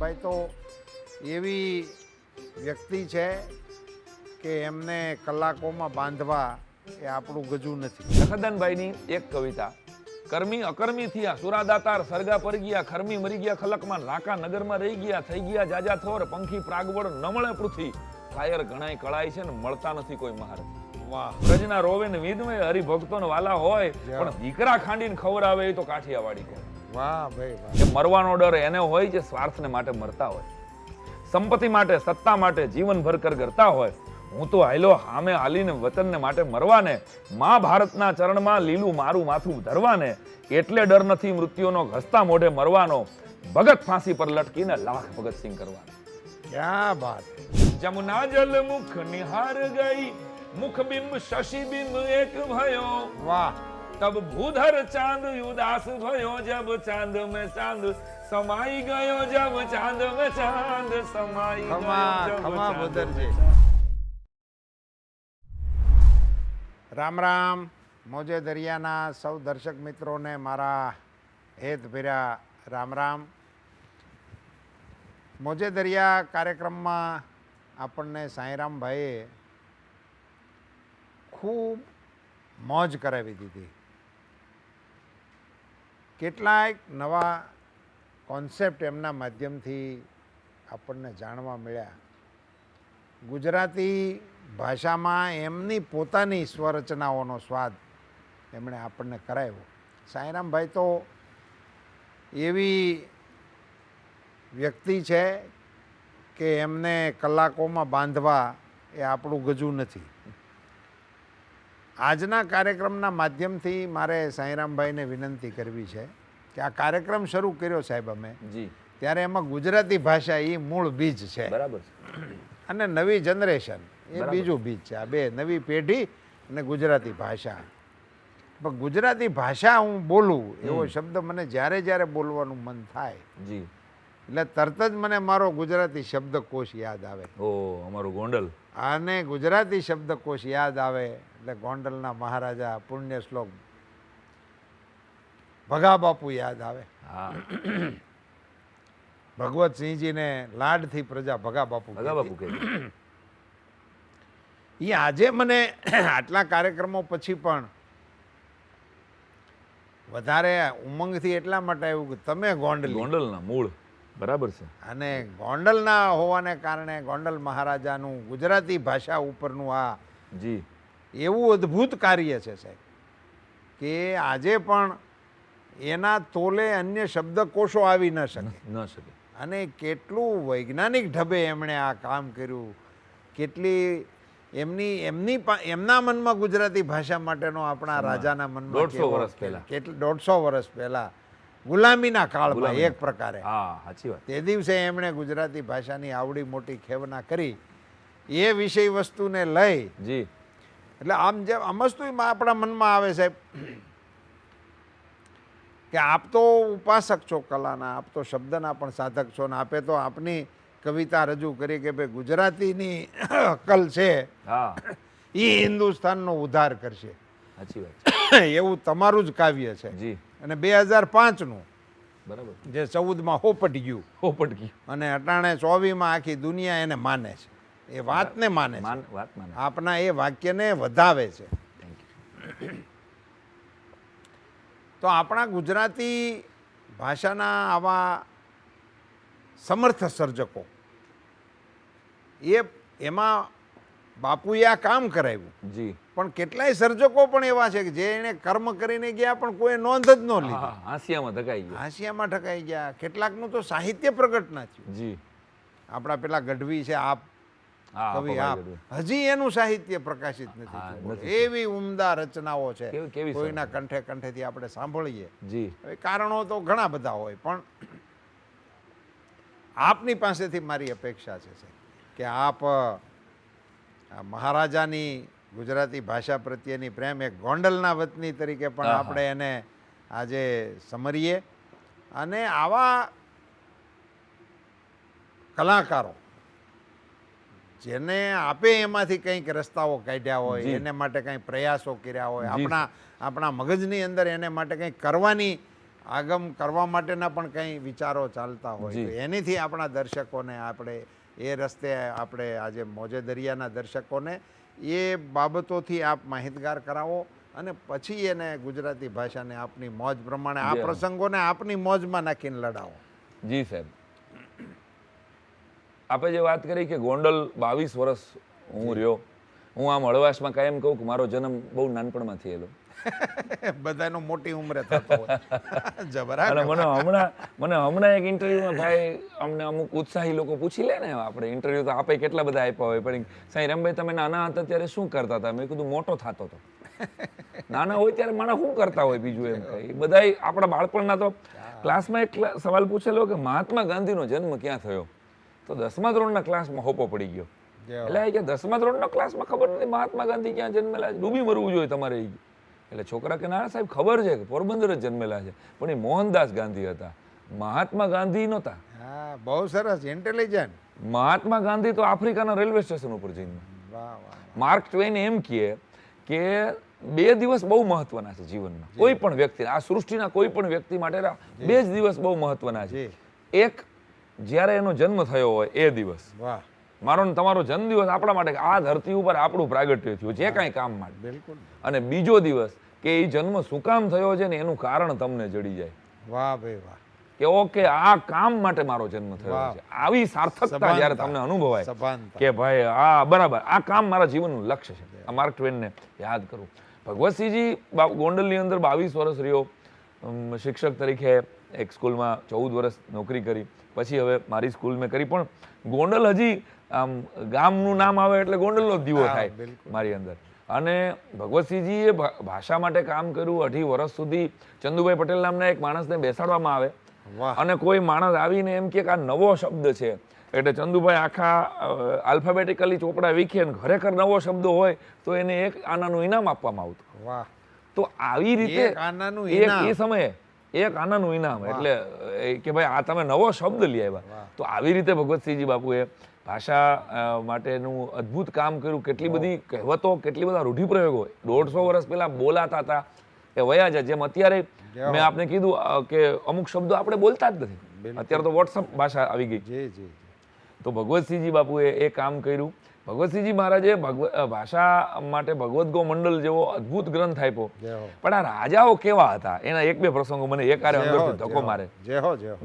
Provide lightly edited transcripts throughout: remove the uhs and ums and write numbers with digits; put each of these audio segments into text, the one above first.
સાંઈરામભાઈ તો એવી વ્યક્તિ છે કે એમને કલાકોમાં બાંધવા એ આપણું ગજું નથી. લખનદાનભાઈની એક કવિતા, કર્મી અકર્મી થયા સુરાદાતાર સરગા પર ગયા, ખરમી મરી ગયા ખલકમાં, નાકા નગરમાં રહી ગયા, થઈ ગયા જાજા થોર, પંખી પ્રાગવડ ન મળે પૃથ્વી, કાયર ઘણાય કળાય છે ને મળતા નથી કોઈ મહારથ. વાહ, પ્રજના રોવે ને વિધવે, હરિભક્તોને વાલા હોય પણ દીકરા ખાંડીને ખવડાવે એ તો કાઠિયાવાડી કોઈ. વાહ ભાઈ વાહ. કે મરવાનો ડર એને હોય જે સ્વાર્થને માટે મરતા હોય, સંપત્તિ માટે, સત્તા માટે જીવનભર કરતા હોય. હું તો હાલ્યો હામે હાલીને વતનને માટે મરવાને, મહાભારતના ચરણમાં લીલું મારું માથું ધરવાને, એટલે ડર નથી મૃત્યુનો ઘસતા મોઢે મરવાનો, ભગત ફાંસી પર લટકીને લાખ ભગતસિંહ કરવાનો. ક્યા બાત. જમુના જલ મુખ નિહાર ગઈ, મુખ બિંબ શશી બિંબ એક ભયો, વાહ. તબ ભૂધર ચાંદ ઉદાસ ભયો, જબ ચાંદ મેં ચાંદ સમાઈ ગયો, જબ ચાંદ મેં ચાંદ સમાઈ ગયો. ખમા ભૂધરજી. રામ રામ. મોજે દરિયાના સૌ દર્શક મિત્રોને મારા હેતભર્યા રામ રામ. મોજે દરિયા કાર્યક્રમમાં આપણને સાંઈરામભાઈએ ખૂબ મોજ કરાવી દીધી. કેટલાય નવા કોન્સેપ્ટ એમના માધ્યમથી આપણને જાણવા મળ્યા. ગુજરાતી ભાષામાં એમની પોતાની સ્વરચનાઓનો સ્વાદ એમણે આપણને કરાવ્યો. સાંઈરામભાઈ તો એવી વ્યક્તિ છે કે એમને કલાકોમાં બાંધવા એ આપણું ગજું નથી. આજના કાર્યક્રમના માધ્યમથી મારે સાંઈરામભાઈને વિનંતી કરવી છે કે આ કાર્યક્રમ શરૂ કર્યો સાહેબ અમે જી, ત્યારે એમાં ગુજરાતી ભાષા એ મૂળ બીજ છે, બરાબર. અને નવી જનરેશન એ બીજું બીજ છે. આ બે, નવી પેઢી અને ગુજરાતી ભાષા. પણ ગુજરાતી ભાષા હું બોલું એવો શબ્દ મને જ્યારે જ્યારે બોલવાનું મન થાય જી, એટલે તરત જ મને મારો ગુજરાતી શબ્દકોશ યાદ આવે. ઓ અમારું ગોંડલ. અને ગુજરાતી શબ્દકોશ યાદ આવે એટલે ગોંડલના મહારાજા પુણ્ય શ્લોક ભગા બાપુ યાદ આવે. હા, ભગવતસિંહજીને લાડથી પ્રજા ભગા બાપુ ભગા બાપુ કહે. એ આજે મને આટલા કાર્યક્રમો પછી પણ વધારે ઉમંગથી એટલા માટે આવ્યું કે તમે ગોંડલના મૂળ, બરાબર છે. અને ગોંડલના હોવાને કારણે ગોંડલ મહારાજાનું ગુજરાતી ભાષા ઉપરનું આ જી, એવું અદ્ભુત કાર્ય છે સાહેબ કે આજે પણ એના તોલે અન્ય શબ્દકોશો આવી ન શકે. ન શકે. અને કેટલું વૈજ્ઞાનિક ઢબે એમણે આ કામ કર્યું. કેટલી એમના મનમાં ગુજરાતી ભાષા માટેનો આપણા રાજાના મનમાં 150 વર્ષ પહેલા, 150 વર્ષ પહેલા ગુલામીના કાળમાં એક પ્રકારે, હા સાચી વાત, તે દિવસે એમણે ગુજરાતી ભાષાની આવડી મોટી ખેવના કરી. એ વિષય વસ્તુને લઈ જી, એટલે આમ જે અમસ્તુ આપણા મનમાં આવે સાહેબ કે આપ તો ઉપાસક છો કલાના, આપ તો શબ્દના પણ સાધક છો, ને આપે તો આપની કવિતા રજૂ કરી કે ભાઈ ગુજરાતીની અક્કલ છે હા એ હિન્દુસ્તાનનો ઉદ્ધાર કરશે. સાચી વાત એવું તમારું જ કાવ્ય છે. જી, અને 2005નું બરાબર, જે 14માં હોપટ ગયું પોપટ ગયું અને અટાણે 24માં આખી દુનિયા એને માને છે, એ વાતને માને છે, વાત માને. આપના એ વાક્યને વધાવે છે. Thank you. તો આપણા ગુજરાતી ભાષાના આવા સમર્થ સર્જકો એમાં બાપુએ આ કામ કરાવ્યું. જી, પણ કેટલાય સર્જકો પણ એવા છે કે જે એને કર્મ કરીને ગયા પણ કોઈ નોંધ જ ન લીધી, હાંસિયામાં ધકાઈ ગયો. હાંસિયામાં ઠકાઈ ગયા. કેટલાકનું તો સાહિત્ય પ્રગટ ના થયું. જી, આપણા પેલા ગઢવી છે આપ હા, કવિ આપ, હજી એનું સાહિત્ય પ્રકાશિત નથી થયું. એવી ઉમદા રચનાઓ છે, કેવી કોઈના કંઠે કંઠેથી આપણે સાંભળીએ. જી, હવે કારણો તો ઘણા બધા હોય, પણ આપની પાસેથી મારી અપેક્ષા છે કે આપ મહારાજાની ગુજરાતી ભાષા પ્રત્યેની પ્રેમ એક ગોંડલના વતની તરીકે પણ આપણે એને આજે સમરીએ. અને આવા કલાકારો જેને આપે એમાંથી કંઈક રસ્તાઓ કાઢ્યા હોય, એને માટે કંઈ પ્રયાસો કર્યા હોય, આપણા મગજની અંદર એને માટે કંઈક કરવાની આગમ કરવા માટેના પણ કંઈ વિચારો ચાલતા હોય જી. તો એનીથી આપણા દર્શકોને આપણે એ રસ્તે આપણે આજે મોજે દરિયાના દર્શકોને એ બાબતોથી આપ માહિતગાર કરાવો અને પછી એને ગુજરાતી ભાષાને આપની મોજ પ્રમાણે આ જી. પ્રસંગોને આપની મોજમાં નાખીને લડાવો. જી સાહેબ, આપણે જે વાત કરી કે ગોંડલ 22 વર્ષ હું રહ્યો, હું આમ હળવાશમાં કાયમ કહું કે મારો જન્મ બહુ નાનપણમાં થયેલો. બધાનો મોટી ઉંમરે થતો હોય. જબરા અને મને હમણાં એક ઇન્ટરવ્યુમાં ભાઈ અમને અમુક ઉત્સાહી લોકો પૂછી લે ને, આપણે ઇન્ટરવ્યુ તો આપે કેટલા બધા આપ્યા હોય, પણ સાંઈ રમભાઈ તમે નાના હતા ત્યારે શું કરતા હતા? મેં કીધું મોટો થતો હતો. નાના હોય ત્યારે માણસ શું કરતા હોય બીજું એમ કઈ. બધા આપણા બાળપણના તો ક્લાસમાં એક સવાલ પૂછેલો કે મહાત્મા ગાંધીનો જન્મ ક્યાં થયો? તો 10મા ધોરણના ક્લાસમાં હોપો પડી ગયો. એટલે કે 10મા ધોરણના ક્લાસમાં ખબર નથી મહાત્મા ગાંધી ક્યાં જન્મેલા છે, ડૂબી મરવું જોઈએ તમારે. એટલે છોકરા કે ના સાહેબ ખબર છે કે પોરબંદર જ જન્મેલા છે, પણ એ મોહનદાસ ગાંધી હતા, મહાત્મા ગાંધી નહોતા. હા, બહુ સરસ, ઇન્ટેલિજન્ટ. મહાત્મા ગાંધી તો આફ્રિકાના રેલવે સ્ટેશન ઉપર જઈને. વાહ વાહ. માર્ક ટ્વેન એમ કહે કે 2 દિવસ બહુ મહત્વના છે જીવનમાં, કોઈ પણ વ્યક્તિ, આ સૃષ્ટિના કોઈ પણ વ્યક્તિ માટે 2 જ દિવસ બહુ મહત્વના છે. એક જ્યારે એનો જન્મ થયો હોય એ દિવસ, વાહ, મારો ને તમારો જન્મદિવસ આપણા માટે આ ધરતી ઉપર આપણું પ્રાગટ્ય થયું જે કાંઈ કામ માટે. બિલકુલ. અને બીજો દિવસ કે એ જન્મ શું કામ થયો છે ને એનું કારણ તમને જડી જાય વાહ ભાઈ વાહ. કે ઓકે આ કામ માટે મારો જન્મ થયો છે. આવી સાર્થકતા જ્યારે તમને અનુભવાય સભાનતા. કે ભાઈ આ બરાબર આ કામ મારા જીવનનું લક્ષ્ય છે. આ માર્ક ટ્વેનને યાદ કરું. ભગવતસિંહજી ગોંડલની અંદર 22 વર્ષ રહ્યો, શિક્ષક તરીકે એક સ્કૂલમાં 14 વર્ષ નોકરી કરી. પછી હવે મારી સ્કૂલ મેં કરી, પણ ગોંડલ હજી આમ ગામનું નામ આવે એટલે ગોંડલનો જ દીવો થાય મારી અંદર. અને ભગવતસિંહજીએ ભાષા માટે કામ કર્યું 2.5 વર્ષ સુધી. ચંદુભાઈ પટેલ નામના એક માણસને બેસાડવામાં આવે અને કોઈ માણસ આવીને એમ કે આ નવો શબ્દ છે, એટલે ચંદુભાઈ આખા આલ્ફાબેટિકલી ચોપડા વીખે ને ખરેખર નવો શબ્દ હોય તો એને એક આનાનું ઇનામ આપવામાં આવતું. વાહ. તો આવી રીતે એક આનાનું એ ઇનામ. સમયે એક આનાનું ઇનામ, એટલે કે ભાઈ આ તમે નવો શબ્દ લઈ આવ્યા. તો આવી રીતે ભગવતસિંહજી બાપુએ ભાષા માટેનું અદ્ભુત કામ કર્યું. કેટલી બધી કહેવતો, કેટલી બધા રૂઢિપ્રયોગો 150 વર્ષ પહેલા બોલાતા હતા એ વયા જાય. જેમ અત્યારે મેં આપને કીધું કે અમુક શબ્દો આપણે બોલતા જ નથી, અત્યારે તો વોટ્સઅપ ભાષા આવી ગઈ. જી જી. તો ભગવતસિંહજી બાપુએ એ કામ કર્યું. ભગવતસિંહજી મહારાજે ભાષા માટે ભગવદ્ ગો મંડળ જેવો અદ્ભુત ગ્રંથ આપ્યો. પણ આ રાજાઓ કેવા હતા એના 1-2 પ્રસંગો મને એકારે અંદરથી ધક્કો મારે.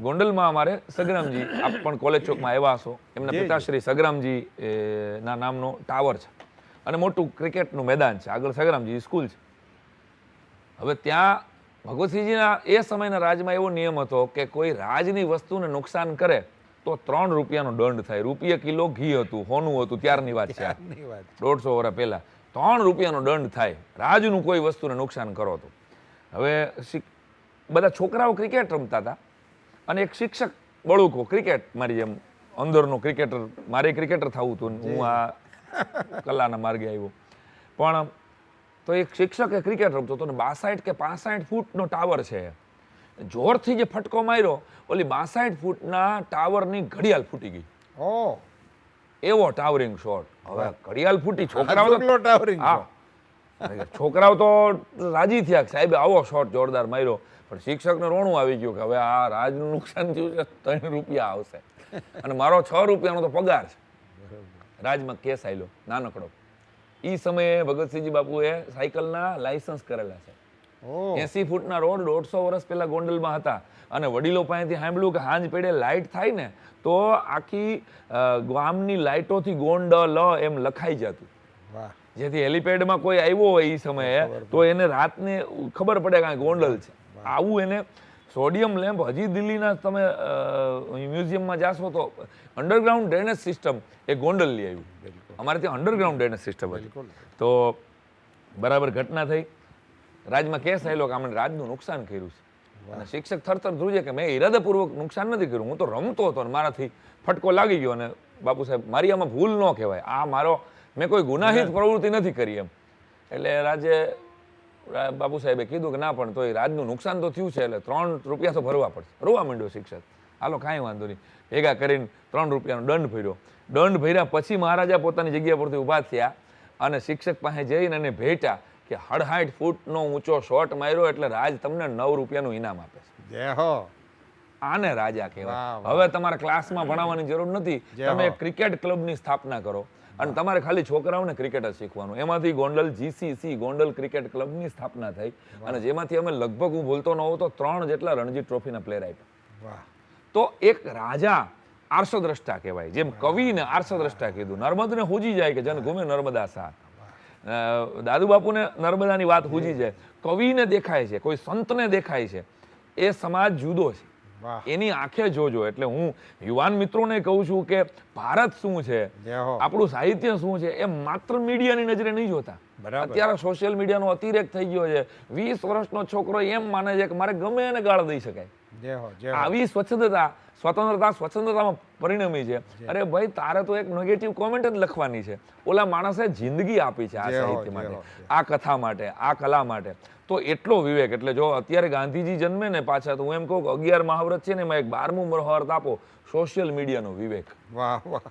ગોંડલમાં અમારે સગ્રામજી, આપ પણ કોલેજ ચોકમાં આવ્યા હશો, એમના પિતાશ્રી સગ્રામજી ના નામનો ટાવર છે અને મોટું ક્રિકેટનું મેદાન છે, આગળ સગ્રામજી સ્કૂલ છે. હવે ત્યાં ભગવતસિંહજીના એ સમયના રાજમાં એવો નિયમ હતો કે કોઈ રાજની વસ્તુને નુકસાન કરે તો 3 રૂપિયાનો દંડ થાય. રૂપિયા કિલો ઘી હતું, હોનું હતું, ત્યારની વાત છે, 150 વર્ષ પહેલા. 3 રૂપિયાનો દંડ થાય રાજનું કોઈ વસ્તુને નુકસાન કરો તો. હવે બધા છોકરાઓ ક્રિકેટ રમતા હતા અને એક શિક્ષક બળુકો ક્રિકેટ, મારી જેમ અંદરનો ક્રિકેટર, મારે ક્રિકેટર થવું હતું, હું આ કલાના માર્ગે આવ્યો. પણ તો એક શિક્ષકે ક્રિકેટ રમતો હતો ને 62 કે 65 ફૂટનો ટાવર છે. જોરથી જે ફટકો માર્યો, ઓલી 62 ફૂટના ટાવરની ઘડિયાળ ફૂટી ગઈ. એવો ટાવરિંગ શોટ. હવે ઘડિયાળ ફૂટી, છોકરાઓ તો રાજી થયા કે સાહેબ આવો શોટ જોરદાર માર્યો. પણ શિક્ષકને રોણું આવી ગયું કે હવે આ રાજનું નુકસાન થયું છે, 3 રૂપિયા આવશે અને મારો 6 રૂપિયાનો તો પગાર છે. રાજમાં કેસ આવેલો નાનકડો. એ સમયે ભગવતસિંહજી બાપુએ સાયકલના લાયસન્સ કરેલા છે. 80 ફૂટના રોડ 150 વર્ષ પહેલા ગોંડલમાં હતા અને વડીલો પાસેથી સાંભળ્યું કે હાંજ પેડે લાઇટ થાય ને તો આખી ગામની લાઇટોથી ગોંડલ એમ લખાઈ જતું, જેથી હેલિપેડમાં કોઈ આવ્યો હોય એ સમયે તો એને રાતને ખબર પડે કે ગોંડલ છે. આવું એને સોડિયમ લેમ્પ હજી દિલ્હીના તમે મ્યુઝિયમમાં જાશો તો અંડરગ્રાઉન્ડ ડ્રેનેજ સિસ્ટમ એ ગોંડલ લઈ આવ્યું. અમારે ત્યાં અંડરગ્રાઉન્ડ ડ્રેનેજ સિસ્ટમ હતી. તો બરાબર ઘટના થઈ, રાજમાં કેસ આવેલો કે આમને રાજનું નુકસાન કર્યું છે. અને શિક્ષક થરથર ધ્રુજે કે મેં ઈરાદાપૂર્વક નુકસાન નથી કર્યું, હું તો રમતો હતો અને મારાથી ફટકો લાગી ગયો. અને બાપુ સાહેબ મારી આમાં ભૂલ ન કહેવાય, આ મારો મેં કોઈ ગુનાહિત પ્રવૃત્તિ નથી કરી એમ. એટલે રાજે બાપુ સાહેબે કીધું કે ના પણ તો એ રાજનું નુકસાન તો થયું છે એટલે 3 રૂપિયા તો ભરવા પડશે. રોવા માંડ્યો શિક્ષક. હાલો કાંઈ વાંધો નહીં, ભેગા કરીને 3 રૂપિયાનો દંડ ભર્યો. દંડ ભર્યા પછી મહારાજા પોતાની જગ્યા પરથી ઊભા થયા અને શિક્ષક પાસે જઈને એને ભેટ્યા કે 68 ફૂટનો ઊંચો શોટ માર્યો એટલે રાજ તમને 9 રૂપિયાનું ઇનામ આપે છે. જય હો. આને રાજા કહેવાય. વાહ, વાહ. હવે તમારે ક્લાસમાં ભણાવવાની જરૂર નથી. જય તમે હો. એક ક્રિકેટ ક્લબની સ્થાપના કરો અને તમારે ખાલી છોકરાઓને ક્રિકેટ જ શીખવાનું. એમાંથી ગોંડલ GCC ગોંડલ ક્રિકેટ ક્લબની સ્થાપના થઈ અને જેમાંથી અમે લગભગ હું બોલતો ન હોઉં તો 3 જેટલા રણજી ટ્રોફીના પ્લેયર આપ્યા. વાહ. તો એક રાજા આર્ષદ્રષ્ટા કહેવાય. જેમ કવિને આર્ષદ્રષ્ટા કીધું, નર્મદને હુજી જાય કે જન ઘૂમે નર્મદા સાથ. દાદુ બાપુને નર્મદાની વાત હુજી જાય, કવિને દેખાય છે, કોઈ સંતને દેખાય છે, એ સમાજ જુદો છે. વાહ. એની આંખે જોજો. એટલે હું યુવાન મિત્રોને કહું છું કે ભારત શું છે, જય હો. આપણું સાહિત્ય શું છે, એ માત્ર મીડિયાની નજરે નહીં જોતા. બરાબર. અત્યારે સોશિયલ મીડિયાનો અતિરેક થઈ ગયો છે. 20 વર્ષનો છોકરો એમ માને છે કે મારે ગમે એને ગાળ દઈ શકાય. જય હો. જય હો. આવી સ્વતંત્રતામાં પરિણમી છે. અરે ભાઈ, તારે તો એક નેગેટિવ કોમેન્ટ જ લખવાની છે. ઓલા માણસે જિંદગી આપી છે આ જય હો, સાહિત્ય જય માટે, હો. આ કથા માટે, આ કલા માટે. તો એટલો વિવેક. એટલે જો અત્યારે ગાંધીજી જન્મે ને પાછા, તો હું એમ કહું કે 11 મહાવ્રત છે ને એમાં એક 12મું મહાવ્રત આપો, સોશિયલ મીડિયાનો વિવેક. વાહ વાહ.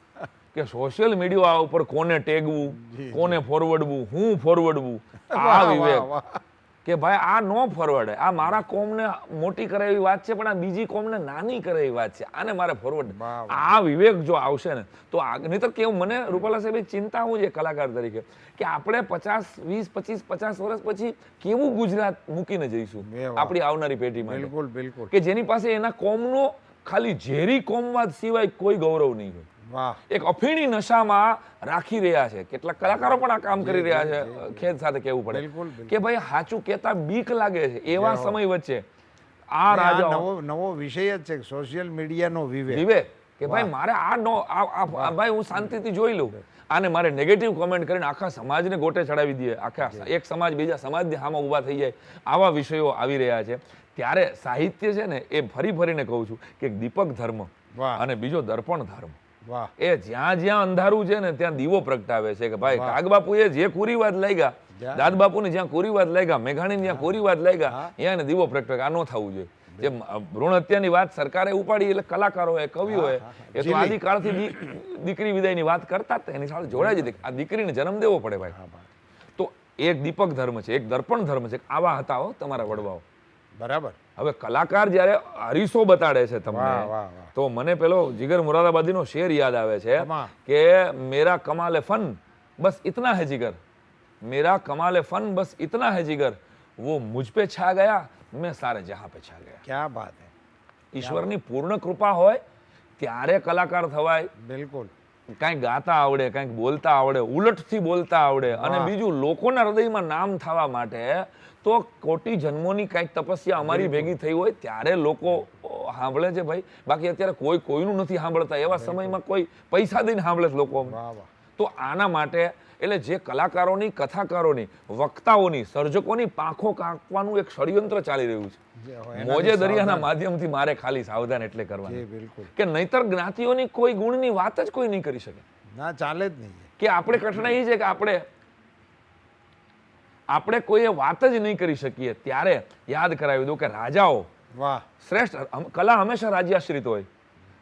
કે સોશિયલ મીડિયા ઉપર કોને ટેગવું, જી, કોને ફોરવર્ડવું, હું ફોરવર્ડવું, આ વાહ, વિવેક. વાહ, વાહ. કે ભાઈ આ નો ફોરવર્ડ. આ મારા કોમને મોટી કરે એવી વાત છે, પણ આ બીજી કોમને નાની કરે એવી વાત છે. આને મારે ફોરવર્ડ. વાહ, આ વિવેક જો આવશે ને તો નહીંતર કેવું, મને રૂપાલા સાહેબ ચિંતા હું છે કલાકાર તરીકે કે આપણે 50, 20, 25, 50 વર્ષ પછી કેવું ગુજરાત મૂકીને જઈશું વાહ. આપણી આવનારી પેઢી માટે, બિલકુલ બિલકુલ. કે જેની પાસે એના કોમનો ખાલી ઝેરી કોમવાદ સિવાય કોઈ ગૌરવ નહીં હોય. વાહ. એક અફીણી નશામાં રાખી રહ્યા છે. કેટલાક કલાકારો પણ આ કામ કરી રહ્યા છે. ખેદ સાથે કહેવું પડે બિલકુલ, બિલકુલ. કે ભાઈ સાચું કહેતા બીક લાગે છે એવા જય હો. સમય વચ્ચે આ આ રાજા નવો વિષય જ છે, સોશિયલ મીડિયાનો વિવેક. વિવેક કે ભાઈ મારે ભાઈ હું શાંતિથી જોઈ લઉં. આને મારે નેગેટિવ કોમેન્ટ કરીને આખા સમાજને ગોટે ચડાવી દઈએ, આખા એક સમાજ બીજા સમાજની સામે ઊભા થઈ જાય, આવા વિષયો આવી રહ્યા છે. ત્યારે સાહિત્ય છે ને એ ફરી ફરીને કહું છું કે દીપક ધર્મ વાહ. અને બીજો દર્પણ ધર્મ. વાહ. એ જ્યાં જ્યાં અંધારું છે ને ત્યાં દીવો પ્રગટાવે છે. કે ભાઈ કાગબાપુએ જે કુરીવાદ લાગ્યા, દાદબાપુને જ્યાં કુરીવાદ લાગ્યા, મેઘાણીને જ્યાં કુરીવાદ લાગ્યા, ત્યાં એને દીવો પ્રગટાવે. આ ન થવું જોઈએ. જે ભ્રૂણ હત્યાની વાત સરકારે ઉપાડી એટલે કલાકારોએ, કવિઓએ, એ તો આદિકાળથી દીકરી વિદાયની વાત કરતા જ એની સાથે જોડાય જ. આ દીકરીને જન્મ દેવો પડે ભાઈ. તો એક દીપક ધર્મ છે, એક દર્પણ ધર્મ છે. આવા હતા હો તમારા વડવાઓ. બરાબર. હવે કલાકાર જ્યારે હરીસો બતાડે છે તમને, વાહ, વાહ, વાહ. તો મને પેલો જીગર મુરાદાબાદીનો શેર યાદ આવે છે આમાં. કે મેરા કમાલે ફન બસ ઇતના હે જીગર, મેરા કમાલે ફન બસ ઇતના હે જીગર, वो मुझ पे छा गया, मैं सारे जहां पे छा गया. ક્યા બાત હે. ઈશ્વરની પૂર્ણ કૃપા હોય ત્યારે કલાકાર થવાય. બિલકુલ. કાંઈક ગાતા આવડે, કાંઈક બોલતા આવડે, ઉલટથી બોલતા આવડે, અને બીજું લોકોના હૃદયમાં નામ થવા માટે તો કોટી જન્મોની કાંઈક તપસ્યા અમારી ભેગી થઈ હોય ત્યારે લોકો સાંભળે છે ભાઈ. બાકી અત્યારે કોઈ કોઈનું નથી સાંભળતા. એવા સમયમાં કોઈ પૈસા દઈને સાંભળે છે લોકો. વાહ વાહ. તો આના માટે એટલે જે કલાકારોની, કથાકારોની, વક્તાઓની, સર્જકોની પાંખો કાપવાનું એક ષડયંત્ર ચાલી રહ્યું છે. જય હો. મોજે દરિયાના માધ્યમથી મારે ખાલી સાવધાન એટલે જી, કરવાનું બિલકુલ. કે નહીતર જ્ઞાતિઓની કોઈ ગુણની વાત જ કોઈ નહીં કરી શકે. ના ચાલે જ નહીં. કે આપણે કઠણાઈ છે કે આપણે કોઈ વાત જ નહીં કરી શકીએ. ત્યારે યાદ કરાવી દઉં કે રાજાઓ વાહ. શ્રેષ્ઠ, કલા હંમેશા રાજ્યાશ્રિત હોય.